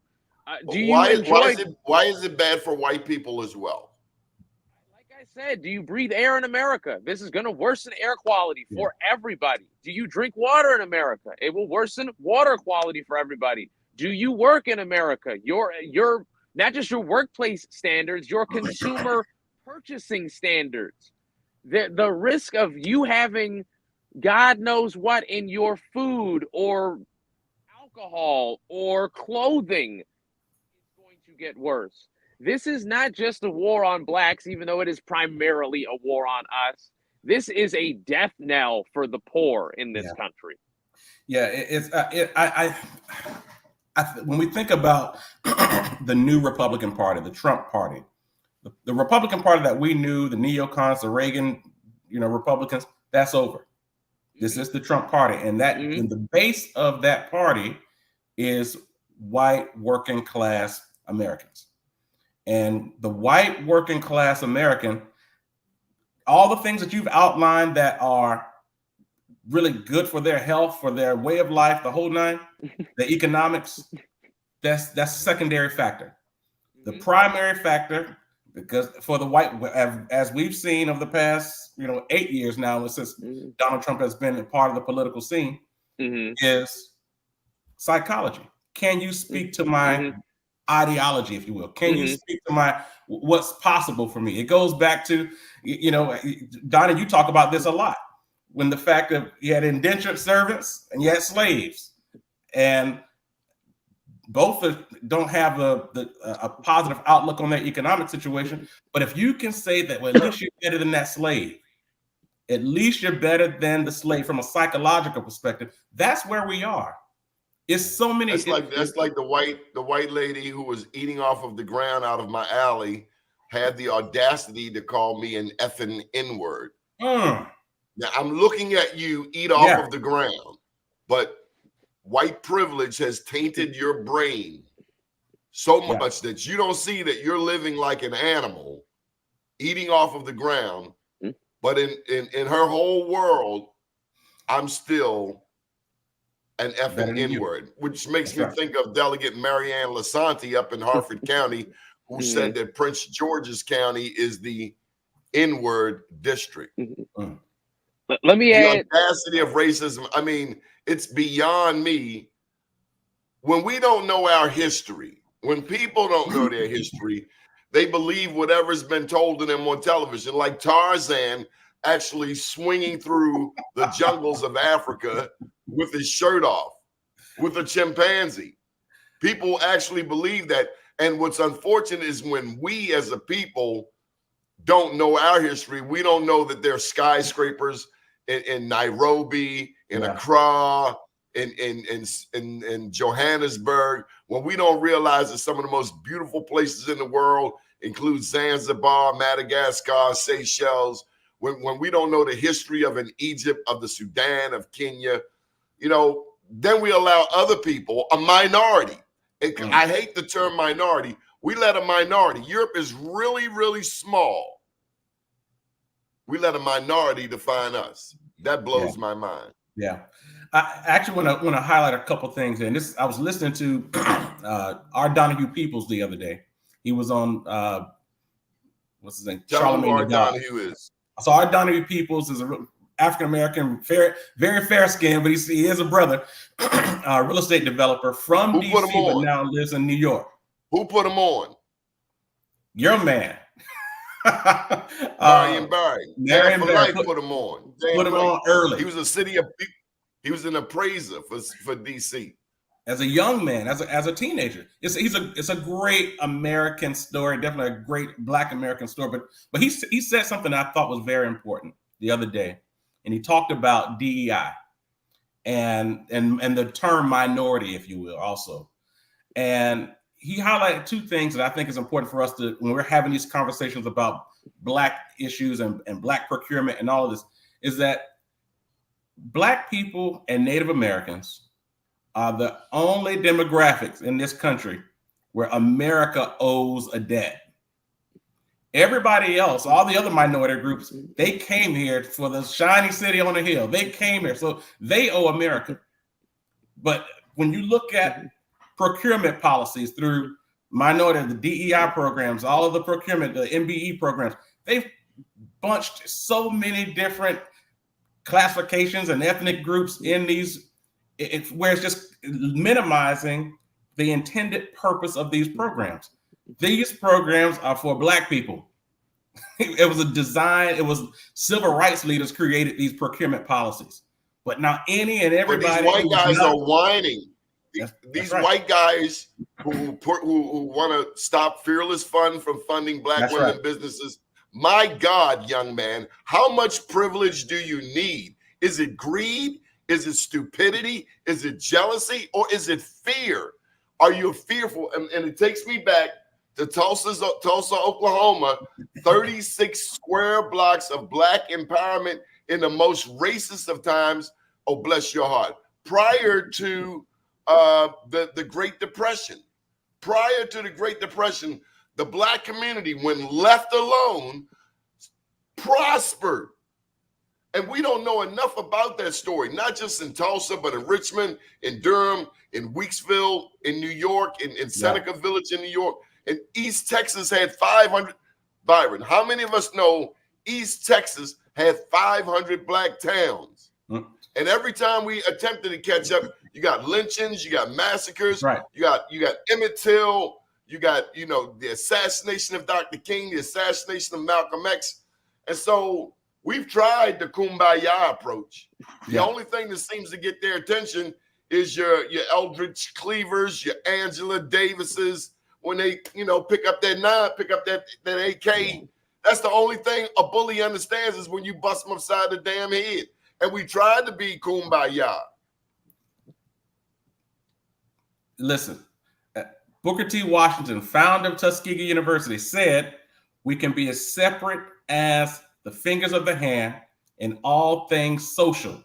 [SPEAKER 3] Why is it bad for white people as well?
[SPEAKER 6] Like I said, do you breathe air in America? This is going to worsen air quality for everybody. Do you drink water in America? It will worsen water quality for everybody. Do you work in America? Your not just your workplace standards, your consumer purchasing standards. The risk of you having God knows what in your food or alcohol or clothing is going to get worse. This is not just a war on blacks, even though it is primarily a war on us. This is a death knell for the poor in this country.
[SPEAKER 7] Yeah, when we think about the new Republican Party, the Trump Party, the Republican Party that we knew, the neocons, the Reagan, Republicans, that's over. This is the Trump Party, and that and the base of that party is white working class Americans. And the white working class American, all the things that you've outlined that are really good for their health, for their way of life, the whole nine, the economics, that's a secondary factor. The primary factor, because for the white, as we've seen over the past 8 years now, since Donald Trump has been a part of the political scene, is psychology. Can you speak to my ideology, if you will? Can you speak to what's possible for me? It goes back to, Doni, you talk about this a lot. When the fact that you had indentured servants and you had slaves, and both don't have a positive outlook on their economic situation. But if you can say that, well, at least you're better than that slave, at least you're better than the slave from a psychological perspective, that's where we are. It's so many.
[SPEAKER 3] That's like the white lady who was eating off of the ground out of my alley had the audacity to call me an effing N-word. Now, I'm looking at you eat off of the ground, but white privilege has tainted your brain so much that you don't see that you're living like an animal eating off of the ground. But in her whole world, I'm still an effing N-word, which makes me think of Delegate Marianne Lasanti up in Harford County, who said that Prince George's County is the N-word district.
[SPEAKER 6] Let me add
[SPEAKER 3] the audacity of racism. I mean, it's beyond me. When we don't know our history, when people don't know their history, they believe whatever's been told to them on television, like Tarzan actually swinging through the jungles of Africa with his shirt off, with a chimpanzee. People actually believe that. And what's unfortunate is when we as a people don't know our history, we don't know that there are skyscrapers in Nairobi, in Accra, in Johannesburg, when we don't realize that some of the most beautiful places in the world includes Zanzibar, Madagascar, Seychelles, when we don't know the history of an Egypt, of the Sudan, of Kenya, you know, then we allow other people, a minority. I hate the term minority. We let a minority. Europe is really, really small. We let a minority define us. That blows my mind.
[SPEAKER 7] Yeah. I actually want to highlight a couple things. And this, I was listening to R. Donahue Peoples the other day. He was on, what's his name?
[SPEAKER 3] Tell me who R. Donahue is.
[SPEAKER 7] So R. Donahue Peoples is a African-American, very fair-skinned, but he is a brother, real estate developer from DC, but now lives in New York.
[SPEAKER 3] Who put him on?
[SPEAKER 7] Your man.
[SPEAKER 3] Marion Barry.
[SPEAKER 7] Marion Barry
[SPEAKER 3] put him on.
[SPEAKER 7] Put him on early.
[SPEAKER 3] He was he was an appraiser for DC.
[SPEAKER 7] As a young man, as a teenager. It's a great American story, definitely a great Black American story. But he said something I thought was very important the other day. And he talked about DEI and the term minority, if you will, also. And he highlighted two things that I think is important for us to, when we're having these conversations about Black issues and Black procurement and all of this, is that Black people and Native Americans are the only demographics in this country where America owes a debt. Everybody else, all the other minority groups, they came here for the shiny city on the hill. They came here, so they owe America. But when you look at procurement policies through minority, the DEI programs, all of the procurement, the MBE programs, they've bunched so many different classifications and ethnic groups in these, where it's just minimizing the intended purpose of these programs. These programs are for Black people. It was a design, it was civil rights leaders created these procurement policies. But now any and everybody.
[SPEAKER 3] But these white guys are whining. These white guys who want to stop Fearless Fund from funding Black women businesses. My God, young man, how much privilege do you need? Is it greed? Is it stupidity? Is it jealousy? Or is it fear? Are you fearful? And it takes me back to Tulsa, Oklahoma, 36 square blocks of Black empowerment in the most racist of times. Oh, bless your heart. Prior to the Great Depression. Prior to the Great Depression, the Black community, when left alone, prospered. And we don't know enough about that story, not just in Tulsa, but in Richmond, in Durham, in Weeksville, in New York, in Seneca Village in New York. And East Texas had 500. Byron, how many of us know East Texas had 500 Black towns? And every time we attempted to catch up, you got lynchings, you got massacres, you got Emmett Till, you got, the assassination of Dr. King, the assassination of Malcolm X. And so we've tried the kumbaya approach. The only thing that seems to get their attention is your Eldridge Cleavers, your Angela Davises, when they, pick up that 9, pick up that AK. That's the only thing a bully understands is when you bust them upside the damn head. And we tried to be kumbaya.
[SPEAKER 7] Listen, Booker T. Washington, founder of Tuskegee University, said we can be as separate as the fingers of the hand in all things social,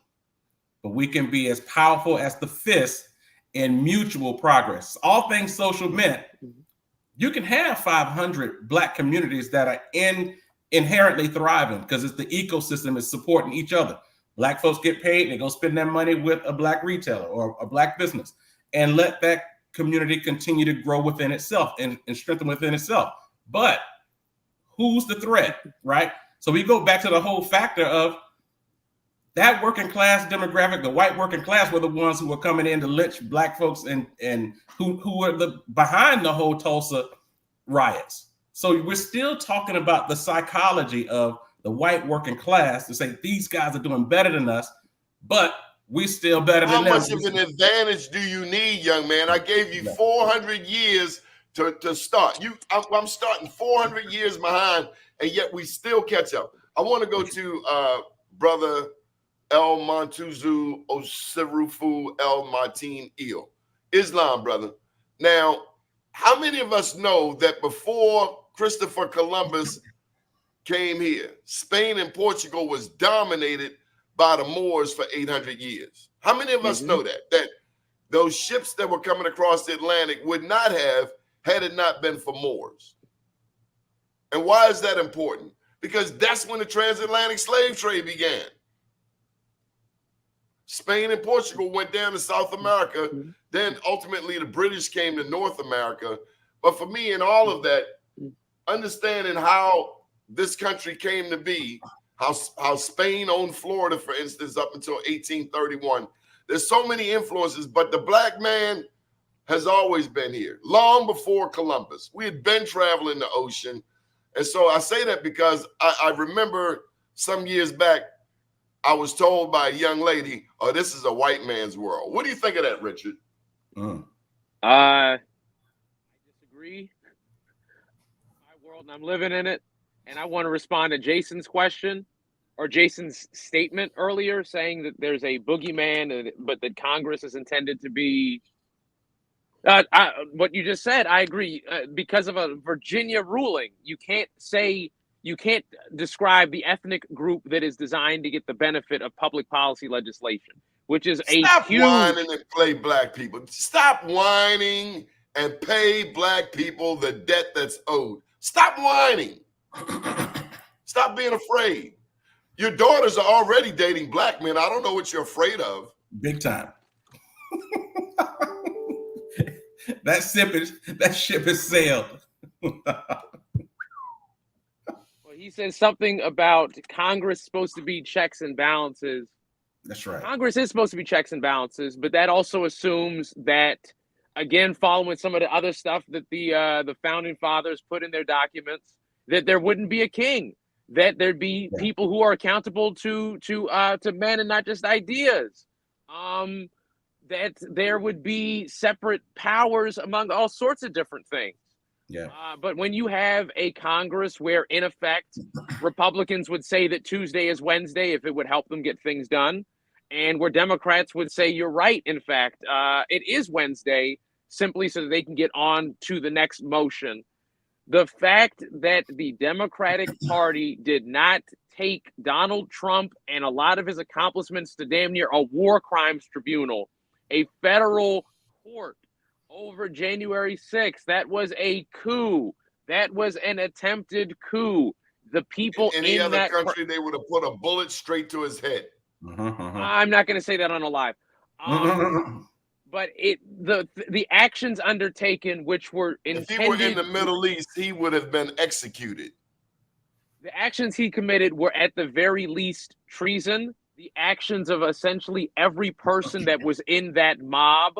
[SPEAKER 7] but we can be as powerful as the fist in mutual progress. All things social meant you can have 500 Black communities that are inherently thriving because it's the ecosystem is supporting each other. Black folks get paid, they go spend their money with a Black retailer or a Black business, and let that community continue to grow within itself and strengthen within itself. But who's the threat, right? So we go back to the whole factor of that working class demographic. The white working class were the ones who were coming in to lynch Black folks and who were behind the whole Tulsa riots. So we're still talking about the psychology of the white working class to say these guys are doing better than us, but we still better than them.
[SPEAKER 3] How much of an advantage do you need, young man? I gave you 400 years to start. I'm starting 400 years behind, and yet we still catch up. I want to go to brother El Montuzu Osirufu El Martin Il. Islam, brother. Now, how many of us know that before Christopher Columbus came here. Spain and Portugal was dominated by the Moors for 800 years. How many of us know that? That those ships that were coming across the Atlantic would not have had it not been for Moors. And why is that important? Because that's when the transatlantic slave trade began. Spain and Portugal went down to South America. Then ultimately the British came to North America. But for me, in all of that, understanding how this country came to be, how Spain owned Florida, for instance, up until 1831. There's so many influences, but the black man has always been here, long before Columbus. We had been traveling the ocean. And so I say that because I remember some years back, I was told by a young lady, oh, this is a white man's world. What do you think of that, Richard?
[SPEAKER 6] I disagree. My world, and I'm living in it. And I want to respond to Jason's question or Jason's statement earlier saying that there's a boogeyman, but that Congress is intended to be what you just said. I agree. Because of a Virginia ruling, you can't describe the ethnic group that is designed to get the benefit of public policy legislation, which is
[SPEAKER 3] Stop whining and play black people. Stop whining and pay black people the debt that's owed. Stop whining. Stop being afraid. Your daughters are already dating black men. I don't know what you're afraid of.
[SPEAKER 7] Big time. That ship has sailed.
[SPEAKER 6] Well, he says something about Congress supposed to be checks and balances.
[SPEAKER 7] That's right.
[SPEAKER 6] Congress is supposed to be checks and balances, but that also assumes that, again, following some of the other stuff that the founding fathers put in their documents, that there wouldn't be a king, that there'd be people who are accountable to men and not just ideas, that there would be separate powers among all sorts of different things.
[SPEAKER 7] Yeah.
[SPEAKER 6] But when you have a Congress where, in effect, Republicans would say that Tuesday is Wednesday if it would help them get things done, and where Democrats would say, you're right, in fact, it is Wednesday, simply so that they can get on to the next motion. The fact that the Democratic Party did not take Donald Trump and a lot of his accomplishments to damn near a war crimes tribunal, a federal court over January 6th, that was a coup. That was an attempted coup. The people
[SPEAKER 3] in any other country, they would have put a bullet straight to his head.
[SPEAKER 6] I'm not going to say that on a live. But the actions undertaken, which were intended,
[SPEAKER 3] if he were in the Middle East, he would have been executed.
[SPEAKER 6] The actions he committed were at the very least treason. The actions of essentially every person that was in that mob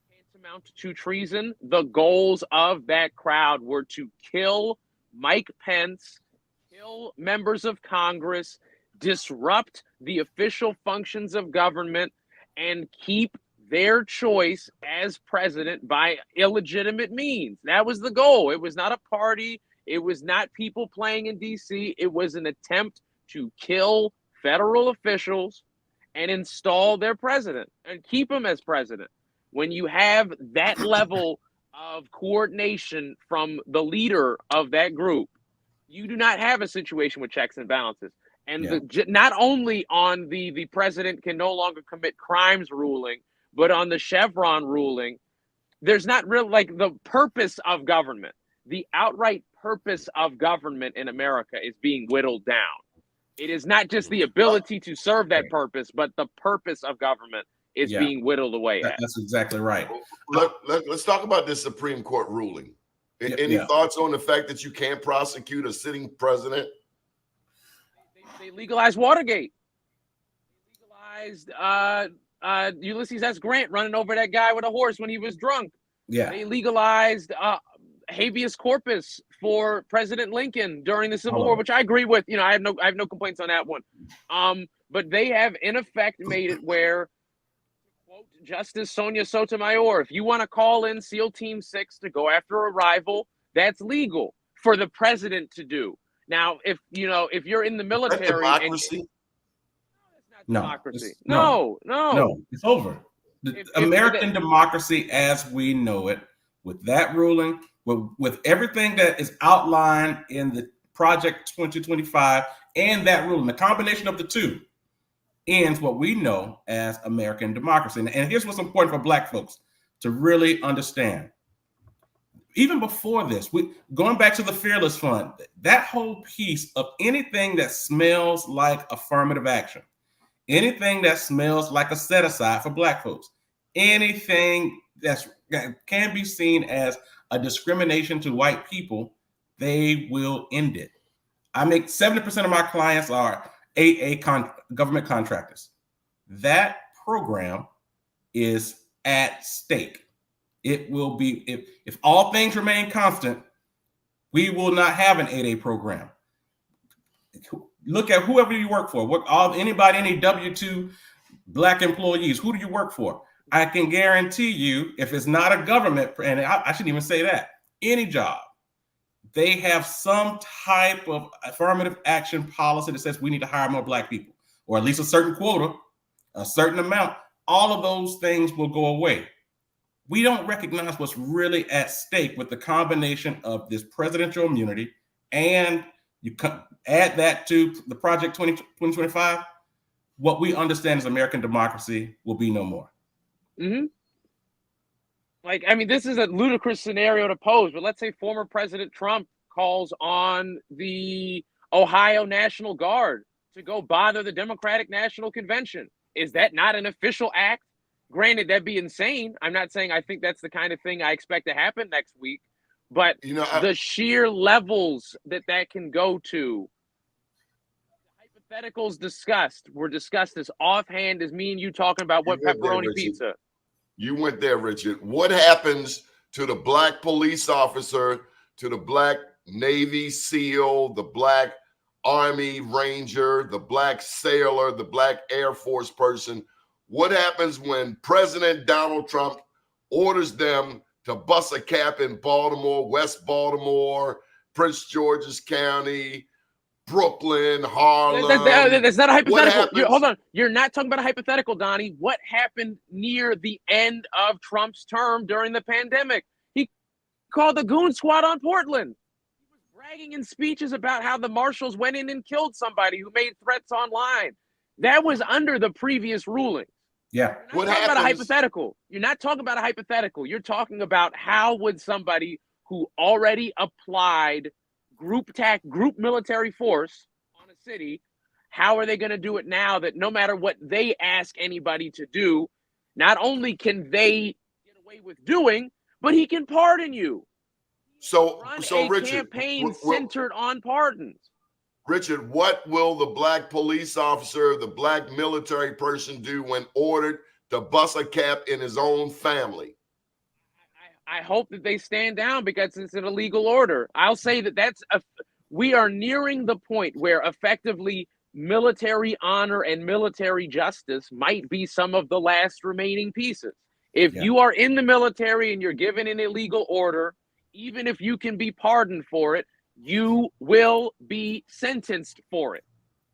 [SPEAKER 6] tantamount to treason. The goals of that crowd were to kill Mike Pence, kill members of Congress, disrupt the official functions of government, and keep their choice as president by illegitimate means. That was the goal. It was not a party. It was not people playing in DC. It was an attempt to kill federal officials and install their president and keep him as president. When you have that level of coordination from the leader of that group, you do not have a situation with checks and balances. And not only on the president can no longer commit crimes ruling, but on the Chevron ruling, there's not really like the purpose of government. The outright purpose of government in America is being whittled down. It is not just the ability to serve that purpose, but the purpose of government is being whittled away at.
[SPEAKER 7] That's exactly right.
[SPEAKER 3] Let's talk about this Supreme Court ruling. Any thoughts on the fact that you can't prosecute a sitting president?
[SPEAKER 6] They legalized Watergate. They legalized Ulysses S. Grant running over that guy with a horse when he was drunk.
[SPEAKER 7] Yeah.
[SPEAKER 6] They legalized habeas corpus for President Lincoln during the Civil War, which I agree with. I have no complaints on that one. But they have in effect made it where, quote Justice Sonia Sotomayor, if you want to call in SEAL Team 6 to go after a rival, that's legal for the president to do. Now, if you're in the military,
[SPEAKER 3] democracy.
[SPEAKER 6] Democracy.
[SPEAKER 7] No, it's over. American democracy as we know it with that ruling, with everything that is outlined in the Project 2025 and that ruling, the combination of the two ends what we know as American democracy. And here's what's important for Black folks to really understand. Even before this, going back to the Fearless Fund, that whole piece of anything that smells like affirmative action, anything that smells like a set aside for Black folks, anything that can be seen as a discrimination to white people, they will end it. I make 70% of my clients are government contractors. That program is at stake. It will be, if all things remain constant, we will not have an 8A program. Look at whoever you work for. Anybody, any W-2 Black employees, who do you work for? I can guarantee you, if it's not a government, and I shouldn't even say that, any job, they have some type of affirmative action policy that says we need to hire more Black people, or at least a certain quota, a certain amount. All of those things will go away. We don't recognize what's really at stake with the combination of this presidential immunity, and you add that to the Project 2025, what we understand as American democracy will be no more.
[SPEAKER 6] Mm-hmm. Like, I mean, this is a ludicrous scenario to pose, but let's say former President Trump calls on the Ohio National Guard to go bother the Democratic National Convention. Is that not an official act? Granted, that'd be insane. I'm not saying I think that's the kind of thing I expect to happen next week, but the sheer levels that can go to, the hypotheticals were discussed as offhand as me and you talking about what pepperoni pizza.
[SPEAKER 3] You went there, Richard. What happens to the Black police officer, to the Black Navy SEAL, the Black Army Ranger, the Black sailor, the Black Air Force person? What happens when President Donald Trump orders them to bust a cap in Baltimore, West Baltimore, Prince George's County, Brooklyn, Harlem?
[SPEAKER 6] That's not a hypothetical. Hold on. You're not talking about a hypothetical, Donnie. What happened near the end of Trump's term during the pandemic? He called the goon squad on Portland. He was bragging in speeches about how the marshals went in and killed somebody who made threats online. That was under the previous ruling.
[SPEAKER 7] Yeah.
[SPEAKER 6] You're not talking about a hypothetical. You're not talking about a hypothetical. You're talking about how would somebody who already applied group military force on a city, how are they going to do it now that no matter what they ask anybody to do, not only can they get away with doing, but he can pardon you.
[SPEAKER 3] So
[SPEAKER 6] Richard, campaign centered on pardons.
[SPEAKER 3] Richard, what will the Black police officer, the Black military person do when ordered to bust a cap in his own family?
[SPEAKER 6] I hope that they stand down because it's an illegal order. I'll say that we are nearing the point where effectively military honor and military justice might be some of the last remaining pieces. If you are in the military and you're given an illegal order, even if you can be pardoned for it, you will be sentenced for it.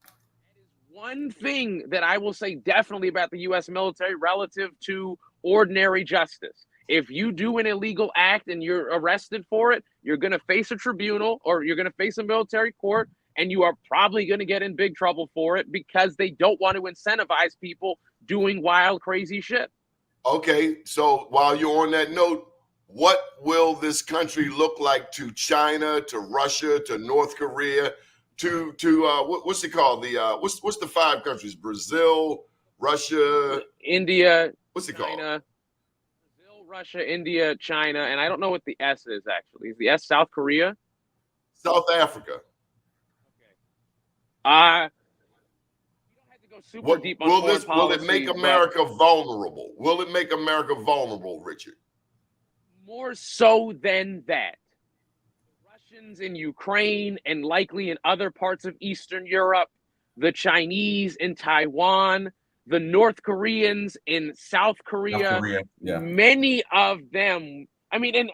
[SPEAKER 6] That is one thing that I will say definitely about the U.S. military relative to ordinary justice. If you do an illegal act and you're arrested for it, you're going to face a tribunal or you're going to face a military court, and you are probably going to get in big trouble for it because they don't want to incentivize people doing wild, crazy shit.
[SPEAKER 3] Okay, so while you're on that note, what will this country look like to China, to Russia, to North Korea, to what's it called? What's the 5 countries? Brazil, Russia,
[SPEAKER 6] India.
[SPEAKER 3] What's it
[SPEAKER 6] China,
[SPEAKER 3] called?
[SPEAKER 6] Brazil, Russia, India, China, and I don't know what the S is actually. Is the S South Korea?
[SPEAKER 3] South Africa.
[SPEAKER 6] Okay. You don't have to go super deep on foreign policy.
[SPEAKER 3] Will it make America vulnerable? Will it make America vulnerable, Richard?
[SPEAKER 6] More so than that. The Russians in Ukraine and likely in other parts of Eastern Europe, the Chinese in Taiwan, the North Koreans in South Korea. Many of them, I mean, and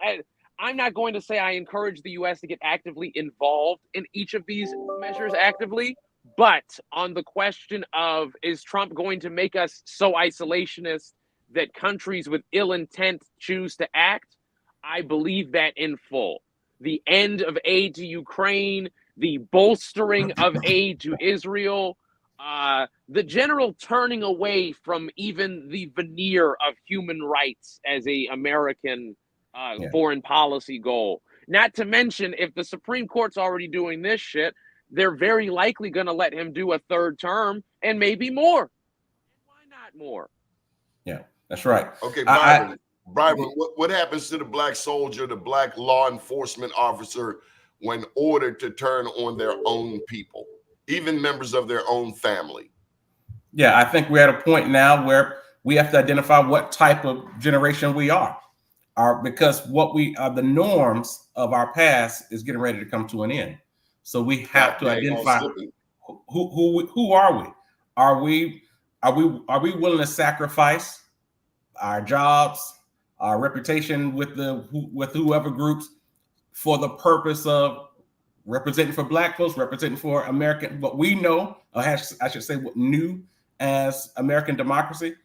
[SPEAKER 6] I'm not going to say I encourage the U.S. to get actively involved in each of these measures actively, but on the question of, is Trump going to make us so isolationist that countries with ill intent choose to act? I believe that in full. The end of aid to Ukraine, the bolstering of aid to Israel, the general turning away from even the veneer of human rights as a American foreign policy goal. Not to mention, if the Supreme Court's already doing this shit, they're very likely going to let him do a third term and maybe more. And why not more?
[SPEAKER 7] Yeah, that's right.
[SPEAKER 3] Okay, Byron. Byron, what happens to the black soldier, the black law enforcement officer, when ordered to turn on their own people, even members of their own family?
[SPEAKER 7] Yeah, I think we're at a point now where we have to identify what type of generation we are, because what we are, the norms of our past is getting ready to come to an end. So we have to identify who are we? Are we willing to sacrifice our jobs, our reputation with whoever groups for the purpose of representing for black folks, representing for American, what we know, or I should say what knew as American democracy?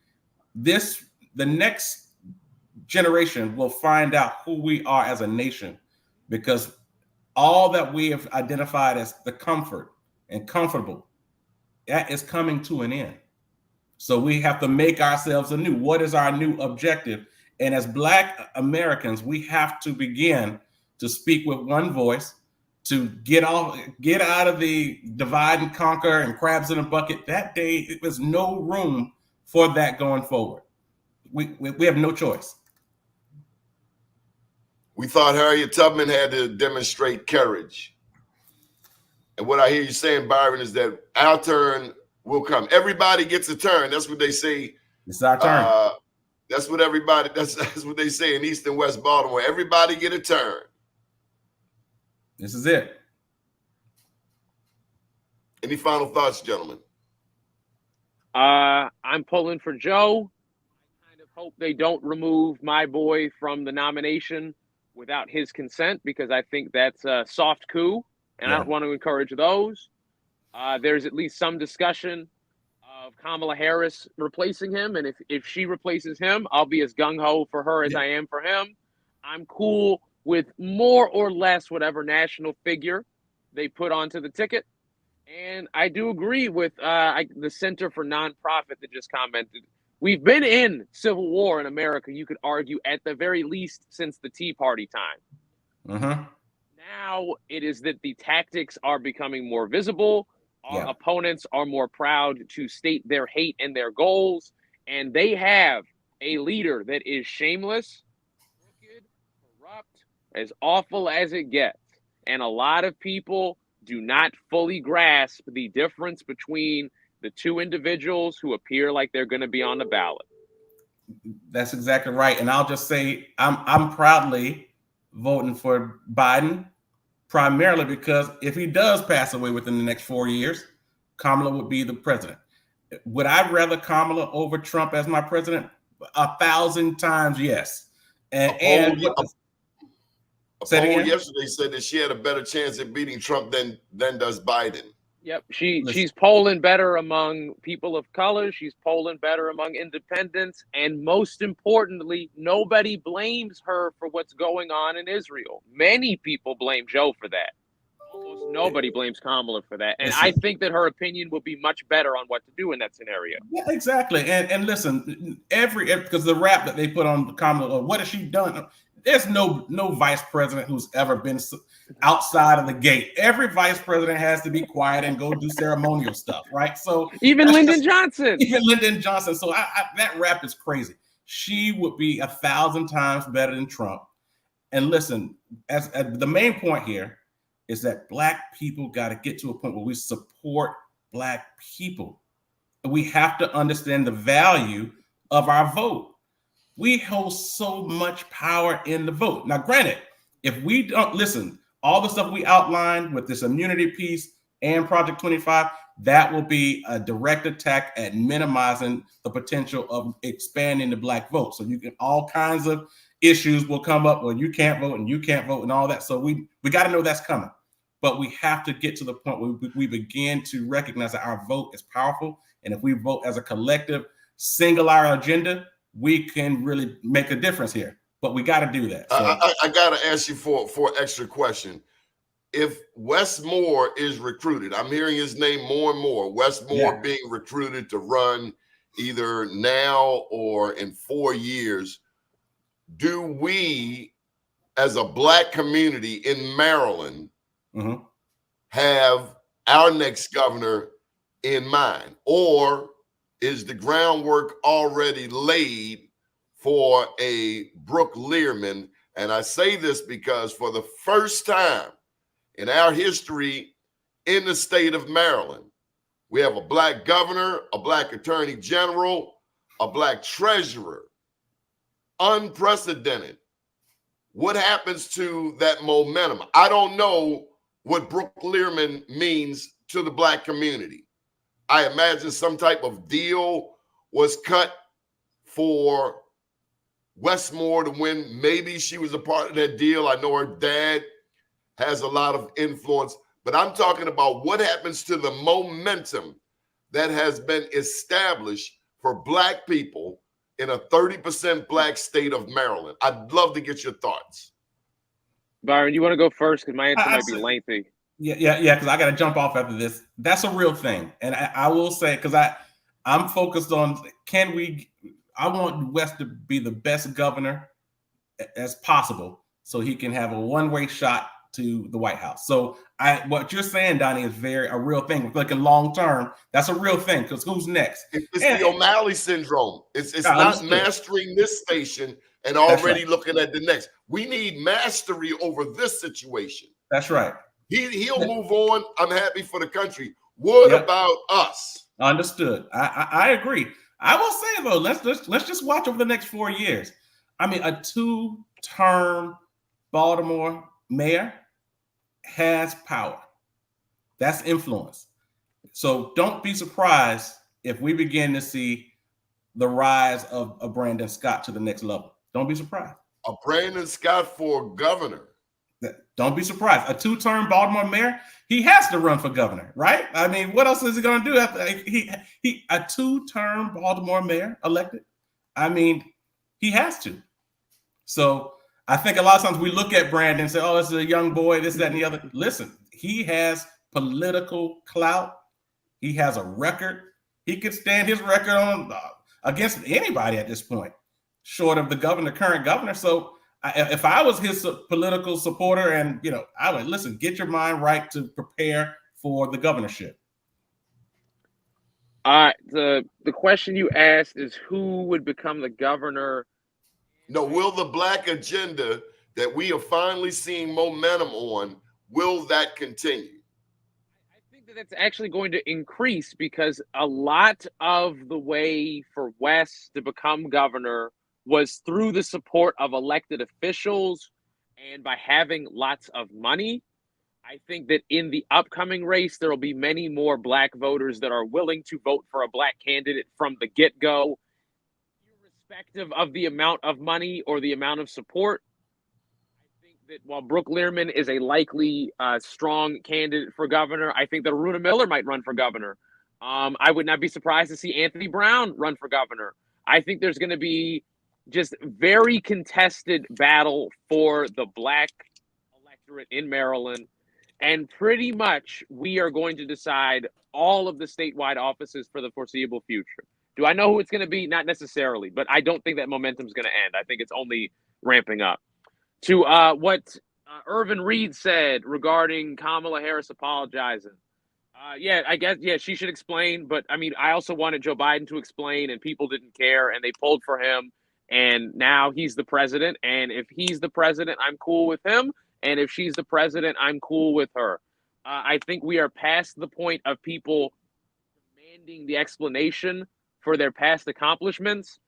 [SPEAKER 7] The next generation will find out who we are as a nation, because all that we have identified as the comfort and comfortable, that is coming to an end. So we have to make ourselves anew. What is our new objective? And as Black Americans, we have to begin to speak with one voice, to get out of the divide and conquer and crabs in a bucket. That day, it was no room for that going forward. We have no choice.
[SPEAKER 3] We thought Harriet Tubman had to demonstrate courage. And what I hear you saying, Byron, is that our turn will come. Everybody gets a turn. That's what they say.
[SPEAKER 7] It's our turn.
[SPEAKER 3] That's what they say in East and West Baltimore. Everybody get a turn.
[SPEAKER 7] This is it.
[SPEAKER 3] Any final thoughts, gentlemen?
[SPEAKER 6] I'm pulling for Joe. I kind of hope they don't remove my boy from the nomination without his consent, because I think that's a soft coup, and I don't want to encourage those. There's at least some discussion of Kamala Harris replacing him, and if she replaces him, I'll be as gung-ho for her as I am for him. I'm cool with more or less whatever national figure they put onto the ticket. And I do agree with the Center for Nonprofit that just commented. We've been in civil war in America, you could argue, at the very least since the Tea Party time. Now it is that the tactics are becoming more visible. Our opponents are more proud to state their hate and their goals. And they have a leader that is shameless, crooked, corrupt, as awful as it gets. And a lot of people do not fully grasp the difference between the two individuals who appear like they're going to be on the ballot.
[SPEAKER 7] That's exactly right. And I'll just say I'm proudly voting for Biden, primarily because if he does pass away within the next 4 years, Kamala would be the president. Would I rather Kamala over Trump as my president? 1,000 times yes.
[SPEAKER 3] A poll yesterday said that she had a better chance at beating Trump than does Biden.
[SPEAKER 6] Yep, she's polling better among people of color. She's polling better among independents. And most importantly, nobody blames her for what's going on in Israel. Many people blame Joe for that. Almost nobody blames Kamala for that. And I think that her opinion will be much better on what to do in that scenario.
[SPEAKER 7] Yeah, exactly. And listen, because the rap that they put on Kamala, what has she done? There's no vice president who's ever been outside of the gate. Every vice president has to be quiet and go do ceremonial stuff, right? So
[SPEAKER 6] even Lyndon Johnson.
[SPEAKER 7] So that rap is crazy. She would be 1,000 times better than Trump. And listen, as the main point here is that Black people got to get to a point where we support Black people. We have to understand the value of our vote. We hold so much power in the vote. Now, granted, if we don't listen, all the stuff we outlined with this immunity piece and Project 25, that will be a direct attack at minimizing the potential of expanding the Black vote. So you can, all kinds of issues will come up where you can't vote and all that. So we got to know that's coming. But we have to get to the point where we begin to recognize that our vote is powerful. And if we vote as a collective, single our agenda, we can really make a difference here. but we got to do that. So.
[SPEAKER 3] I got to ask you for extra question. If Wes Moore is recruited, I'm hearing his name more and more, Wes Moore being recruited to run either now or in 4 years, do we as a Black community in Maryland have our next governor in mind? Or is the groundwork already laid for a Brooke Learman? And I say this because for the first time in our history in the state of Maryland, we have a Black governor, a Black attorney general, a Black treasurer. Unprecedented. What happens to that momentum? I don't know what Brooke Learman means to the Black community. I imagine some type of deal was cut for Wes Moore to win. Maybe she was a part of that deal. I know her dad has a lot of influence, but I'm talking about what happens to the momentum that has been established for Black people in a 30% Black state of Maryland. I'd love to get your thoughts.
[SPEAKER 6] Byron, you want to go first? Because my answer might be lengthy.
[SPEAKER 7] Yeah, because I got to jump off after this. That's a real thing. And I will say, because I'm focused on, I want West to be the best governor as possible so he can have a one-way shot to the White House. So what you're saying, Donnie, is a real thing. Looking long term, that's a real thing, because who's next?
[SPEAKER 3] It's the O'Malley syndrome. It's not mastering this station and already looking at the next. We need mastery over this situation.
[SPEAKER 7] That's right.
[SPEAKER 3] He'll move on. I'm happy for the country. What about us?
[SPEAKER 7] Understood. I agree. I will say though, let's just watch over the next 4 years. I mean, a 2-term Baltimore mayor has power. That's influence. So don't be surprised if we begin to see the rise of a Brandon Scott to the next level. Don't be surprised.
[SPEAKER 3] A Brandon Scott for governor.
[SPEAKER 7] Don't be surprised. A 2-term Baltimore mayor, he has to run for governor, right? I mean, what else is he going to do after a 2-term Baltimore mayor elected? I mean, he has to. So I think a lot of times we look at Brandon and say, oh, this is a young boy, this, that, and the other. Listen, he has political clout. He has a record. He could stand his record on against anybody at this point, short of the current governor. So if I was his political supporter, and I would listen, get your mind right to prepare for the governorship.
[SPEAKER 6] The question you asked is who would become the governor.
[SPEAKER 3] No, will the Black agenda that we are finally seeing momentum on, will that continue?
[SPEAKER 6] I think that that's actually going to increase, because a lot of the way for Wes to become governor was through the support of elected officials and by having lots of money. I think that in the upcoming race, there will be many more Black voters that are willing to vote for a Black candidate from the get-go, irrespective of the amount of money or the amount of support. I think that while Brooke Learman is a likely strong candidate for governor, I think that Aruna Miller might run for governor. I would not be surprised to see Anthony Brown run for governor. I think there's going to be just very contested battle for the Black electorate in Maryland. And pretty much we are going to decide all of the statewide offices for the foreseeable future. Do I know who it's going to be? Not necessarily, but I don't think that momentum is going to end. I think it's only ramping up. To what Irvin Reed said regarding Kamala Harris apologizing. I guess, she should explain. But, I mean, I also wanted Joe Biden to explain, and people didn't care, and they pulled for him. And now he's the president. And if he's the president, I'm cool with him. And if she's the president, I'm cool with her. I think we are past the point of people demanding the explanation for their past accomplishments,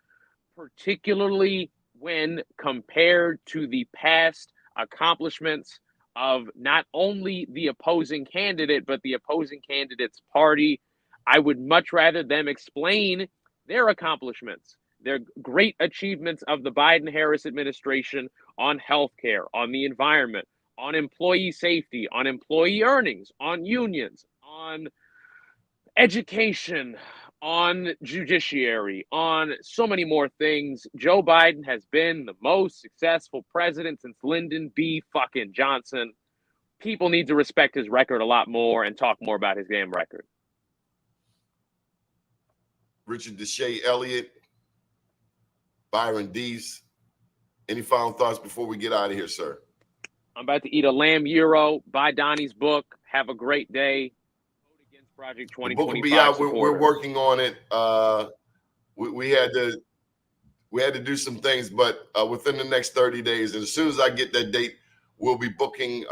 [SPEAKER 6] particularly when compared to the past accomplishments of not only the opposing candidate, but the opposing candidate's party. I would much rather them explain their accomplishments, their great achievements of the Biden-Harris administration on healthcare, on the environment, on employee safety, on employee earnings, on unions, on education, on judiciary, on so many more things. Joe Biden has been the most successful president since Lyndon B. fucking Johnson. People need to respect his record a lot more and talk more about his damn record.
[SPEAKER 3] Richard Deshae Elliott, Byron Deese. Any final thoughts before we get out of here, sir?
[SPEAKER 6] I'm about to eat a lamb gyro. Buy Donnie's book. Have a great day. Vote against Project 2025.
[SPEAKER 3] The book will be out. We're working on it. We had to do some things, but within the next 30 days, and as soon as I get that date, we'll be booking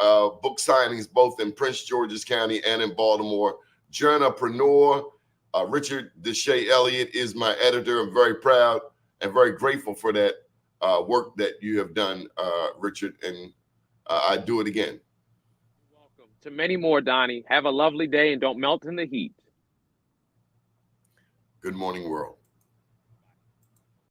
[SPEAKER 3] book signings both in Prince George's County and in Baltimore. Journalpreneur Richard Deshae Elliott is my editor. I'm very proud and very grateful for that work that you have done, Richard, and I do it again.
[SPEAKER 6] You're welcome. To many more, Donnie. Have a lovely day and don't melt in the heat.
[SPEAKER 3] Good morning, world.